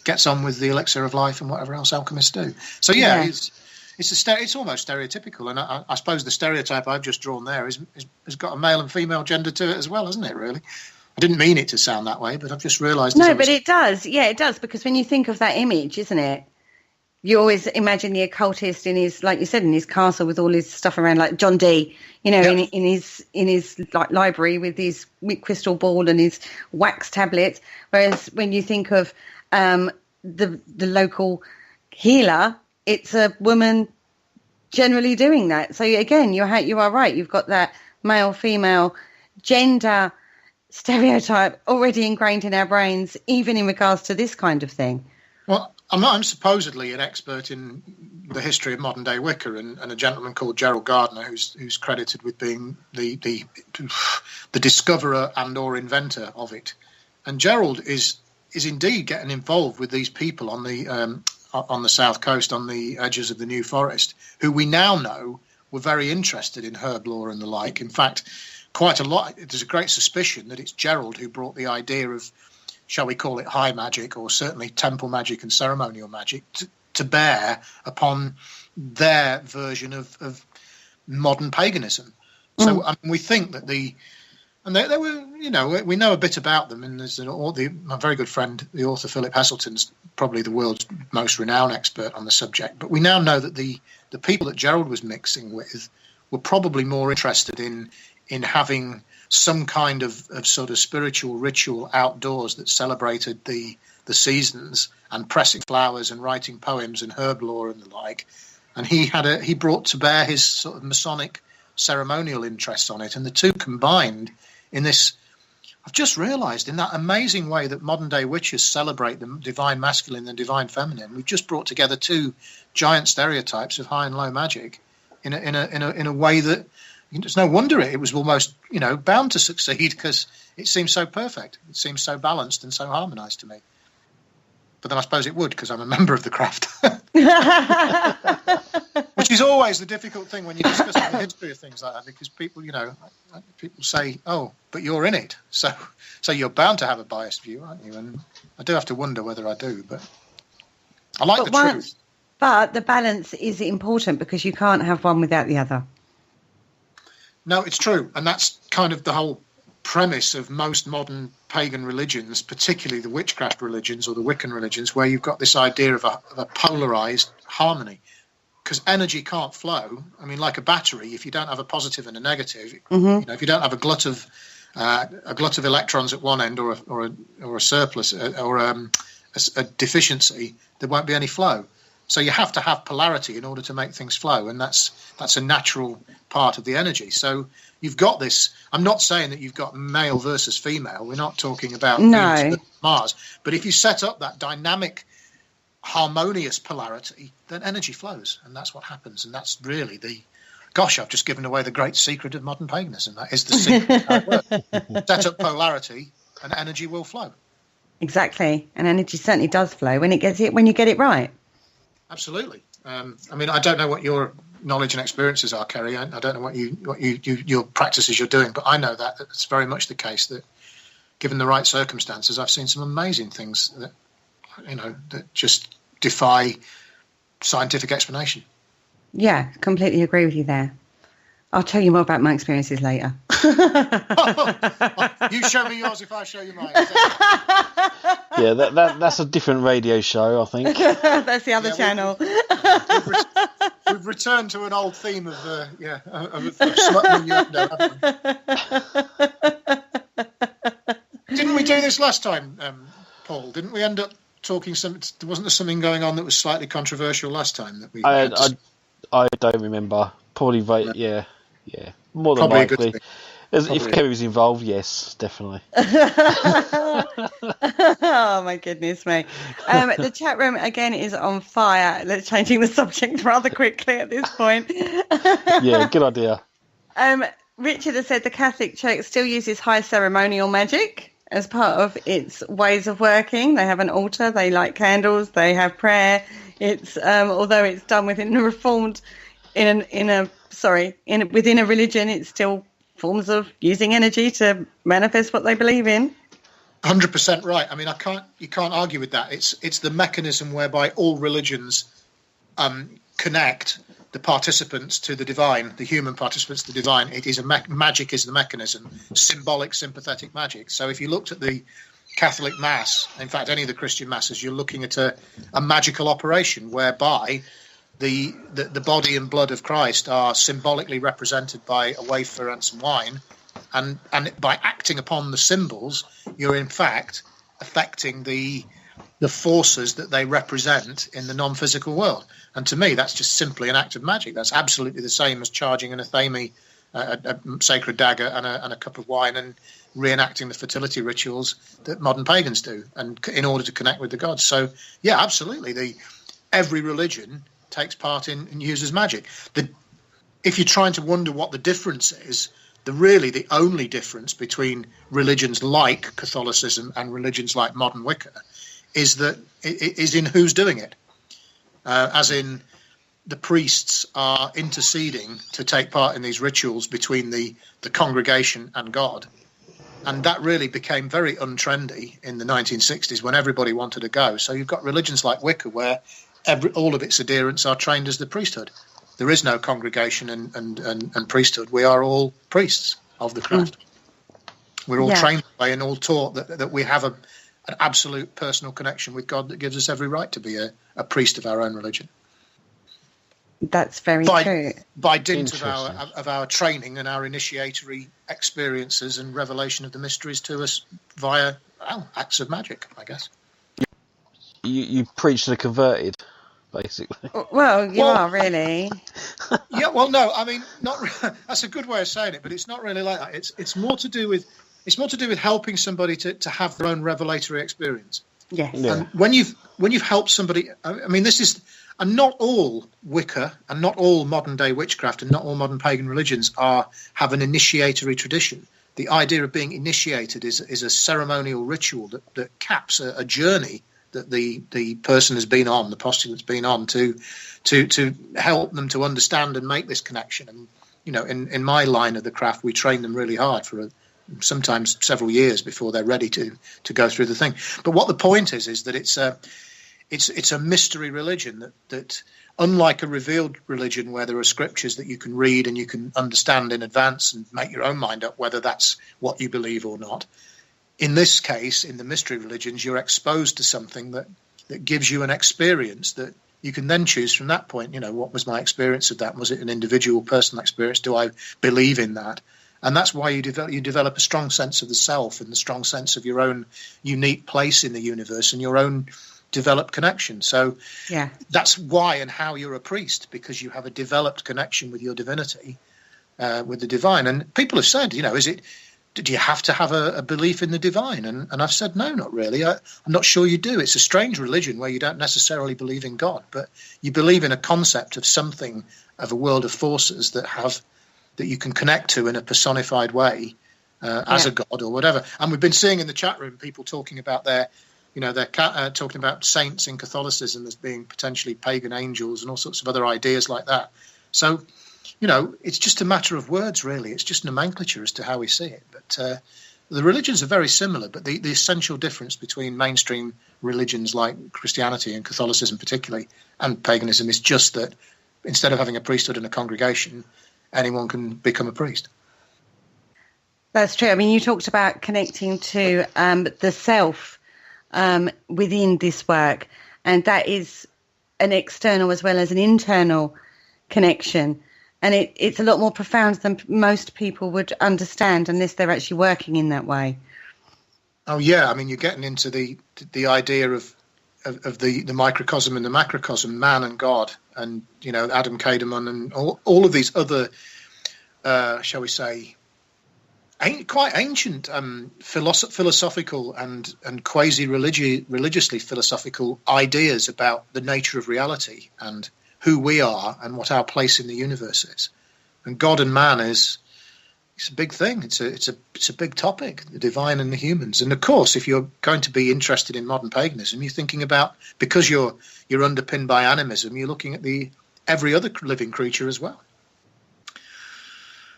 gets on with the elixir of life and whatever else alchemists do. So it's almost stereotypical, and I suppose the stereotype I've just drawn there has got a male and female gender to it as well, hasn't it? Really. I didn't mean it to sound that way, but I've just realised.
No, but it does. Yeah, it does, because when you think of that image, isn't it? You always imagine the occultist in his, like you said, in his castle with all his stuff around, like John Dee, in his like library with his crystal ball and his wax tablets. Whereas when you think of the local healer, it's a woman generally doing that. So again, you are right. You've got that male, female, gender stereotype already ingrained in our brains, even in regards to this kind of thing.
Well, I'm supposedly an expert in the history of modern day Wicca, and a gentleman called Gerald Gardner, who's credited with being the discoverer and or inventor of it. And Gerald is indeed getting involved with these people on the south coast, on the edges of the New Forest, who we now know were very interested in herb lore and the like. In fact, quite a lot. There's a great suspicion that it's Gerald who brought the idea of, shall we call it high magic, or certainly temple magic and ceremonial magic, to bear upon their version of modern paganism. So we think that they were, we know a bit about them, and there's my very good friend, the author Philip Heselton's probably the world's most renowned expert on the subject. But we now know that the people that Gerald was mixing with were probably more interested in in having some kind of sort of spiritual ritual outdoors that celebrated the seasons, and pressing flowers and writing poems and herb lore and the like. And he brought to bear his sort of Masonic ceremonial interests on it, and the two combined in this. I've just realised, in that amazing way that modern day witches celebrate the divine masculine and divine feminine, we've just brought together two giant stereotypes of high and low magic in a way that it's no wonder it was almost bound to succeed, because it seems so perfect, it seems so balanced and so harmonised to me. But then I suppose it would, because I'm a member of the craft. Which is always the difficult thing when you discuss the history of things like that, because people say, "Oh, but you're in it, so you're bound to have a biased view, aren't you?" And I do have to wonder whether I do, but I like the truth.
But the balance is important, because you can't have one without the other.
No, it's true, and that's kind of the whole premise of most modern pagan religions, particularly the witchcraft religions or the Wiccan religions, where you've got this idea of a polarized harmony, because energy can't flow. I mean, like a battery, if you don't have a positive and a negative, if you don't have a glut of electrons at one end, or a surplus, or a deficiency, there won't be any flow. So you have to have polarity in order to make things flow, and that's a natural part of the energy. So you've got this. I'm not saying that you've got male versus female. We're not talking about Venus versus Mars. But if you set up that dynamic, harmonious polarity, then energy flows, and that's what happens. And that's really I've just given away the great secret of modern paganism. That is the secret of how it works. Set up polarity, and energy will flow.
Exactly, and energy certainly does flow when you get it right.
Absolutely. I mean, I don't know what your knowledge and experiences are, Kerry. I don't know what your practices you're doing, but I know that it's very much the case that, given the right circumstances, I've seen some amazing things that that just defy scientific explanation. Yeah,
completely agree with you there. I'll tell you more about my experiences later.
You show me yours if I show you mine.
Yeah, that's a different radio show, I think.
That's the other channel.
We've returned to an old theme of smutting you haven't we? Didn't we do this last time, Paul? Didn't we end up talking wasn't there something going on that was slightly controversial last time that we?
I don't remember. Probably, yeah, more than likely. If Kerry was involved, yes, definitely.
Oh my goodness me! The chat room again is on fire. Let's changing the subject rather quickly at this point.
Yeah, good idea.
Richard has said the Catholic Church still uses high ceremonial magic as part of its ways of working. They have an altar, they light candles, they have prayer. It's although it's done within a reformed within a religion, it's still forms of using energy to manifest what they believe in.
100% right. I mean, you can't argue with that. It's the mechanism whereby all religions connect the participants to the divine, the human participants to the divine. It is magic is the mechanism, symbolic, sympathetic magic. So if you looked at the Catholic Mass, in fact, any of the Christian Masses, you're looking at a magical operation whereby the body and blood of Christ are symbolically represented by a wafer and some wine, and by acting upon the symbols, you're in fact affecting the forces that they represent in the non-physical world. And to me, that's just simply an act of magic. That's absolutely the same as charging an athame, a sacred dagger, and a cup of wine, and reenacting the fertility rituals that modern pagans do, and in order to connect with the gods. So, yeah, absolutely. Every religion takes part in and uses magic. If you're trying to wonder what the difference is, the only difference between religions like Catholicism and religions like modern Wicca is in who's doing it. As in, the priests are interceding to take part in these rituals between the congregation and God. And that really became very untrendy in the 1960s when everybody wanted to go. So you've got religions like Wicca where all of its adherents are trained as the priesthood. There is no congregation and priesthood. We are all priests of the craft. We're all trained by and all taught that we have an absolute personal connection with God that gives us every right to be a priest of our own religion.
That's very true.
By dint of our training and our initiatory experiences and revelation of the mysteries to us via acts of magic, I guess.
You preach to the converted, basically.
Well, you are really.
Yeah. Well, no. I mean, not. That's a good way of saying it, but it's not really like that. It's more to do with helping somebody to have their own revelatory experience.
Yes.
Yeah.
And when you've helped somebody, I mean, this is. And not all Wicca and not all modern day witchcraft and not all modern pagan religions have an initiatory tradition. The idea of being initiated is a ceremonial ritual that caps a journey that the person has been on, the postulate's been on to help them to understand and make this connection. And in my line of the craft, we train them really hard for sometimes several years before they're ready to go through the thing. But what the point is that it's a mystery religion that unlike a revealed religion where there are scriptures that you can read and you can understand in advance and make your own mind up whether that's what you believe or not. In this case, in the mystery religions, you're exposed to something that gives you an experience that you can then choose from that point. What was my experience of that? Was it an individual personal experience? Do I believe in that? And that's why you develop a strong sense of the self and the strong sense of your own unique place in the universe and your own developed connection. So
yeah,
that's why and how you're a priest, because you have a developed connection with your divinity, with the divine. And people have said, do you have to have a belief in the divine? And I've said, no, not really. I'm not sure you do. It's a strange religion where you don't necessarily believe in God, but you believe in a concept of something, of a world of forces that you can connect to in a personified way as a god or whatever. And we've been seeing in the chat room people talking about they're talking about saints in Catholicism as being potentially pagan angels and all sorts of other ideas like that. So, it's just a matter of words, really. It's just nomenclature as to how we see it. But the religions are very similar, but the essential difference between mainstream religions like Christianity and Catholicism particularly and paganism is just that instead of having a priesthood and a congregation, anyone can become a priest.
That's true. I mean, you talked about connecting to the self within this work, and that is an external as well as an internal connection, and it's a lot more profound than most people would understand unless they're actually working in that way.
Oh yeah, I mean, you're getting into the idea of the microcosm and the macrocosm, man and God, and Adam Kadmon and all of these other shall we say quite ancient philosophical and quasi-religiously philosophical ideas about the nature of reality and who we are and what our place in the universe is. And God and man it's a big thing. It's a big topic, the divine and the humans. And of course, if you're going to be interested in modern paganism, you're thinking about, because you're underpinned by animism, you're looking at every other living creature as well.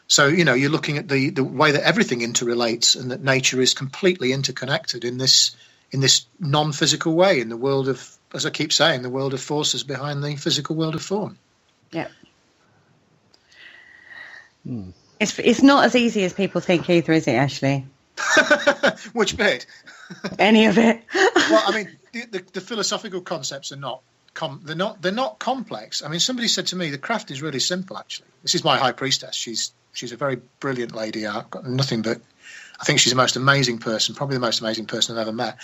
So, you're looking at the way that everything interrelates and that nature is completely interconnected in this non-physical way, in the world of, as I keep saying, the world of forces behind the physical world of form.
Yeah. It's not as easy as people think either, is it, Ashley?
Which bit?
Any of it.
Well, I mean, the philosophical concepts are not. They're not complex. I mean, somebody said to me, the craft is really simple. Actually, this is my high priestess. She's a very brilliant lady. I've got nothing but. I think she's the most amazing person, probably the most amazing person I've ever met.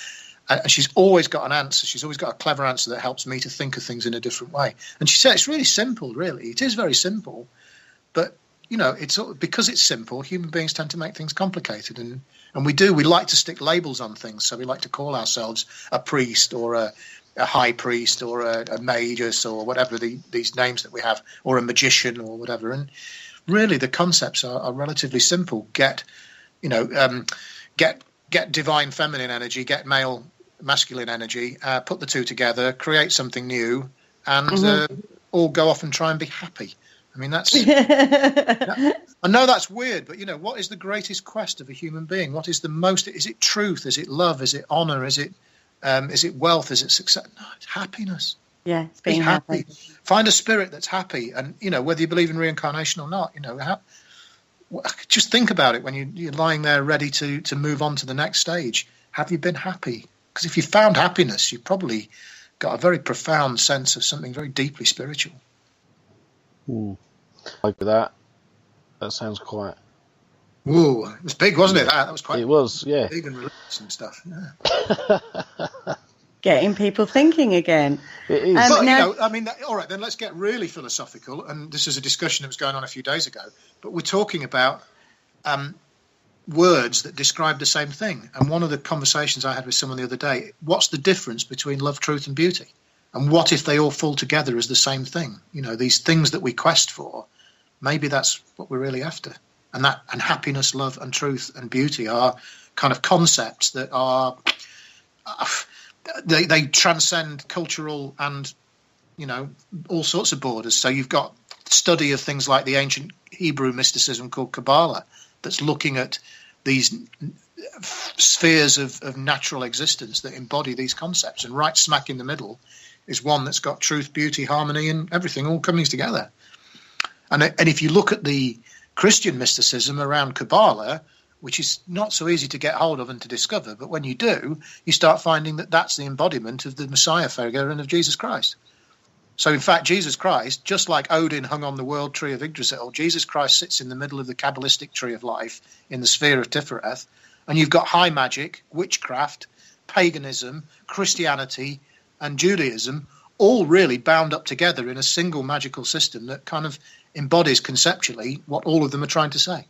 And she's always got an answer. She's always got a clever answer that helps me to think of things in a different way. And she said it's really simple. Really, it is very simple. But it's because it's simple. Human beings tend to make things complicated, and we do. We like to stick labels on things. So we like to call ourselves a priest or a high priest or a magus or whatever these names that we have, or a magician or whatever. And really, the concepts are relatively simple. Get divine feminine energy, get male masculine energy, put the two together, create something new, and all go off and try and be happy. I mean, that's. I know that's weird, but what is the greatest quest of a human being? What is the most? Is it truth? Is it love? Is it honor? Is it wealth? Is it success? No, it's happiness.
Yeah, it's being happy.
Find a spirit that's happy, and whether you believe in reincarnation or not, just think about it when you're lying there ready to move on to the next stage. Have you been happy? Because if you found happiness, you've probably got a very profound sense of something very deeply spiritual.
Like that. That sounds quite.
Whoa, it was big, wasn't it? That was quite.
It was, yeah.
Big and religious and stuff. Yeah.
Getting people thinking again.
It is.
But,
now,
I mean, all right, then let's get really philosophical. And this is a discussion that was going on a few days ago. But we're talking about words that describe the same thing. And one of the conversations I had with someone the other day, what's the difference between love, truth, and beauty? And what if they all fall together as the same thing? These things that we quest for, maybe that's what we're really after. And happiness, love, and truth and beauty are kind of concepts that are they transcend cultural and all sorts of borders. So you've got study of things like the ancient Hebrew mysticism called Kabbalah that's looking at these spheres of natural existence that embody these concepts, and right smack in the middle is one that's got truth, beauty, harmony, and everything all coming together. And if you look at the Christian mysticism around Kabbalah, which is not so easy to get hold of and to discover, but when you do, you start finding that that's the embodiment of the Messiah figure and of Jesus Christ. So, in fact, Jesus Christ, just like Odin hung on the world tree of Yggdrasil, Jesus Christ sits in the middle of the Kabbalistic tree of life in the sphere of Tifereth, and you've got high magic, witchcraft, paganism, Christianity, and Judaism, all really bound up together in a single magical system that kind of embodies conceptually what all of them are trying to say.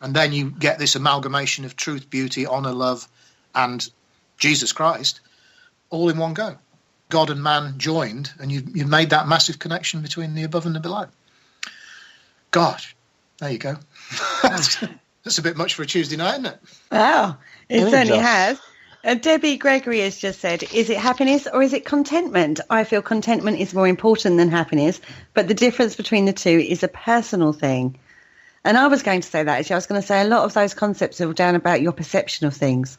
And then you get this amalgamation of truth, beauty, honor, love, and Jesus Christ all in one go. God and man joined, and you've made that massive connection between the above and the below. God, there you go. That's a bit much for a Tuesday night, isn't it?
Wow, it certainly has. Debbie Gregory has just said, is it happiness or is it contentment? I feel contentment is more important than happiness, but the difference between the two is a personal thing. And I was going to say that, actually. I was going to say a lot of those concepts are down about your perception of things.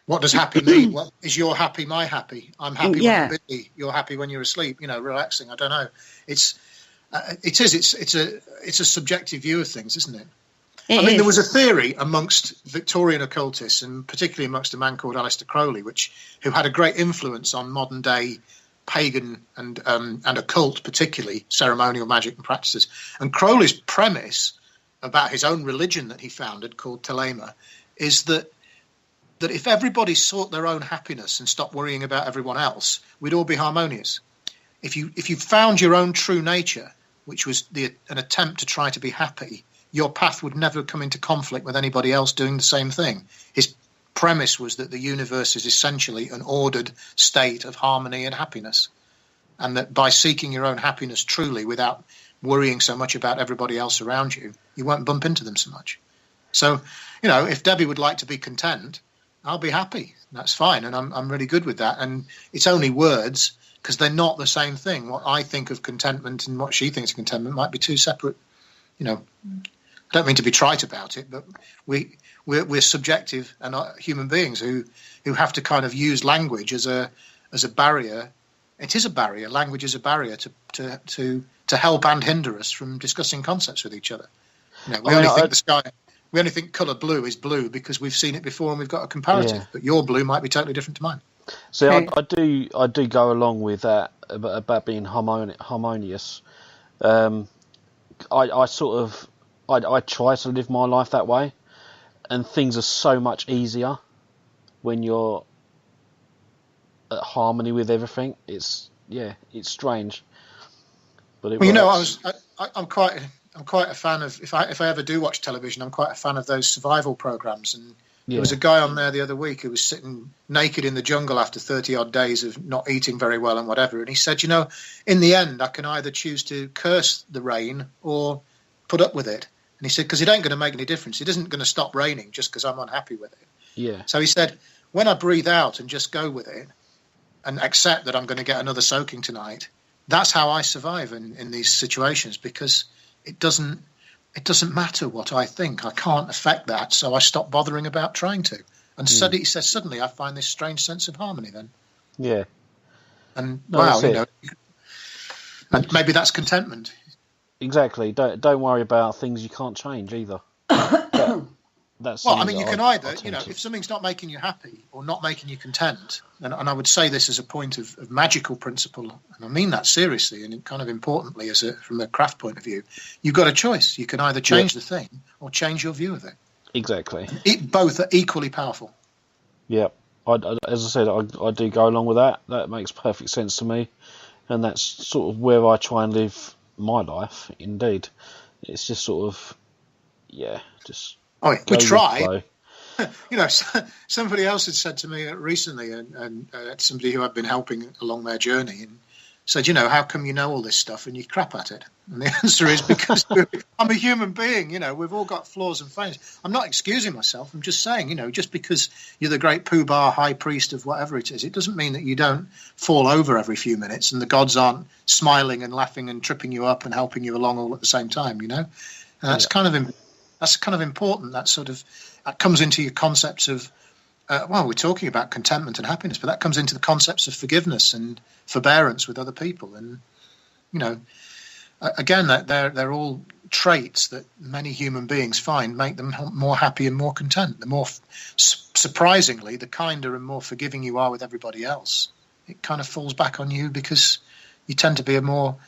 What does happy mean? Well, is your happy my happy? I'm happy when I'm busy. You're happy when you're asleep. Relaxing. I don't know. It's a subjective view of things, isn't it? There was a theory amongst Victorian occultists, and particularly amongst a man called Aleister Crowley, who had a great influence on modern day pagan and occult, particularly ceremonial magic and practices. And Crowley's premise about his own religion that he founded, called Telema, is that if everybody sought their own happiness and stopped worrying about everyone else, we'd all be harmonious. If you found your own true nature, which was an attempt to try to be happy, your path would never come into conflict with anybody else doing the same thing. His premise was that the universe is essentially an ordered state of harmony and happiness, and that by seeking your own happiness truly without worrying so much about everybody else around you, you won't bump into them so much. So, if Debbie would like to be content, I'll be happy. That's fine, and I'm really good with that. And it's only words, because they're not the same thing. What I think of contentment and what she thinks of contentment might be two separate, I don't mean to be trite about it, but we're subjective and human beings who have to kind of use language as a barrier. It is a barrier. Language is a barrier to help and hinder us from discussing concepts with each other. We only think colour blue is blue because we've seen it before and we've got a comparative. But your blue might be totally different to mine.
So I do go along with that about being harmonious. I try to live my life that way, and things are so much easier when you're at harmony with everything. It's strange, but
I'm quite a fan of, if I ever do watch television, I'm quite a fan of those survival programs. And there was a guy on there the other week who was sitting naked in the jungle after 30 odd days of not eating very well and whatever. And he said, in the end, I can either choose to curse the rain or put up with it. And he said, because it ain't going to make any difference. It isn't going to stop raining just because I'm unhappy with it.
Yeah.
So he said, when I breathe out and just go with it and accept that I'm going to get another soaking tonight, that's how I survive in these situations, because it doesn't matter what I think. I can't affect that, so I stop bothering about trying to. And he says, suddenly I find this strange sense of harmony then.
Yeah.
And and maybe that's contentment.
Exactly. Don't worry about things you can't change either. that's
well, I mean, you can either,
I tend to.
if something's not making you happy or not making you content, and I would say this as a point of magical principle, and I mean that seriously and kind of importantly from a craft point of view, you've got a choice. You can either change the thing or change your view of it.
Exactly.
Both are equally powerful.
Yeah. As I said, I do go along with that. That makes perfect sense to me. And that's sort of where I try and live my life, indeed. It's just sort of, just...
Oh, we try. Somebody else had said to me recently, and somebody who I've been helping along their journey, and said, how come you know all this stuff and you crap at it? And the answer is because I'm a human being. We've all got flaws and failings. I'm not excusing myself. I'm just saying, just because you're the great Pooh Bah high priest of whatever it is, it doesn't mean that you don't fall over every few minutes and the gods aren't smiling and laughing and tripping you up and helping you along all at the same time. And that's kind of important. That comes into your concepts of. We're talking about contentment and happiness, but that comes into the concepts of forgiveness and forbearance with other people. And, again, that they're all traits that many human beings find make them more happy and more content. The more, surprisingly, the kinder and more forgiving you are with everybody else, it kind of falls back on you because you tend to be a more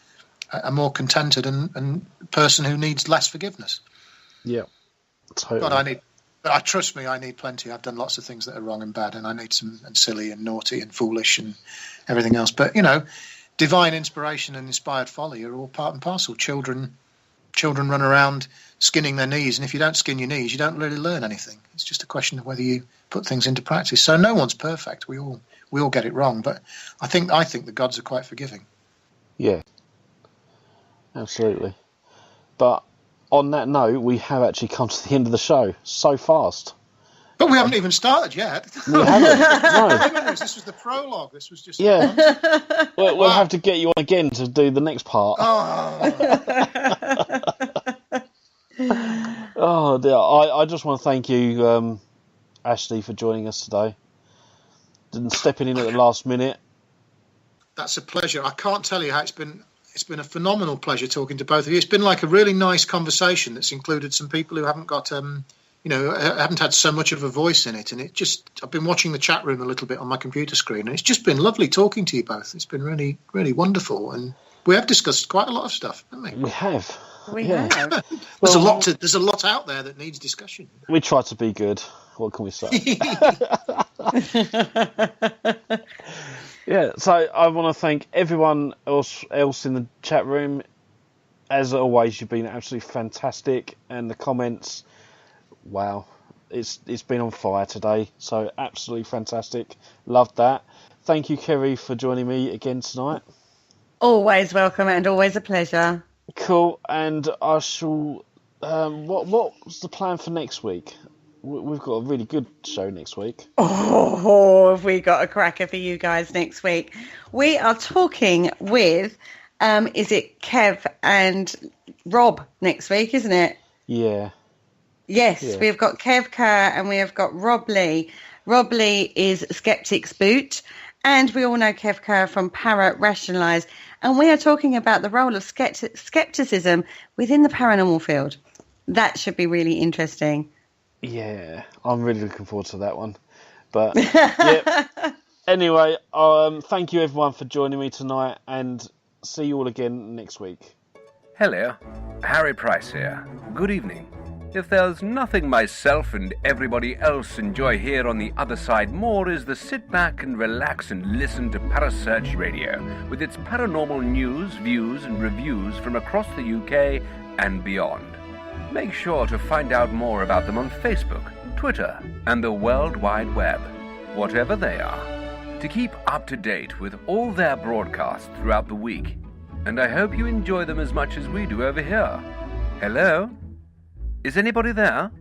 contented and person who needs less forgiveness.
Yeah, totally.
But trust me, I need plenty. I've done lots of things that are wrong and bad, and I need some and silly and naughty and foolish and everything else. But divine inspiration and inspired folly are all part and parcel. Children run around skinning their knees, and if you don't skin your knees, you don't really learn anything. It's just a question of whether you put things into practice. So no one's perfect. We all get it wrong, but I think the gods are quite forgiving.
Yeah, absolutely. But on that note, we have actually come to the end of the show so fast.
But we haven't even started yet.
We haven't. No.
This was the prologue. This was just...
Yeah. We'll have to get you on again to do the next part. Oh, dear. I just want to thank you, Ashley, for joining us today. And stepping in at the last minute.
That's a pleasure. I can't tell you how it's been a phenomenal pleasure talking to both of you. It's been like a really nice conversation that's included some people who haven't got, haven't had so much of a voice in it. And I've been watching the chat room a little bit on my computer screen, and it's just been lovely talking to you both. It's been really, really wonderful. And we have discussed quite a lot of stuff, haven't we?
We have.
We have.
There's a lot out there that needs discussion.
We try to be good. What can we say? Yeah, so I want to thank everyone else in the chat room. As always, you've been absolutely fantastic, and the comments, wow, it's been on fire today. So absolutely fantastic, loved that. Thank you, Kerry, for joining me again tonight.
Always welcome and always a pleasure.
Cool, and I shall. What's the plan for next week? We've got a really good show next week.
Oh, have we got a cracker for you guys next week? We are talking with, is it Kev and Rob next week, isn't it?
Yeah.
Yes,
yeah.
We've got Kev Kerr and we have got Rob Lee. Rob Lee is Skeptic's Boot, and we all know Kev Kerr from Para Rationalise, and we are talking about the role of skepticism within the paranormal field. That should be really interesting.
Yeah, I'm really looking forward to that one. But yeah. Anyway, thank you everyone for joining me tonight, and see you all again next week.
Hello, Harry Price here. Good evening. If there's nothing myself and everybody else enjoy here on the other side more is the sit back and relax and listen to Parasearch Radio with its paranormal news, views and reviews from across the UK and beyond. Make sure to find out more about them on Facebook, Twitter, and the World Wide Web, whatever they are, to keep up to date with all their broadcasts throughout the week. And I hope you enjoy them as much as we do over here. Hello? Is anybody there?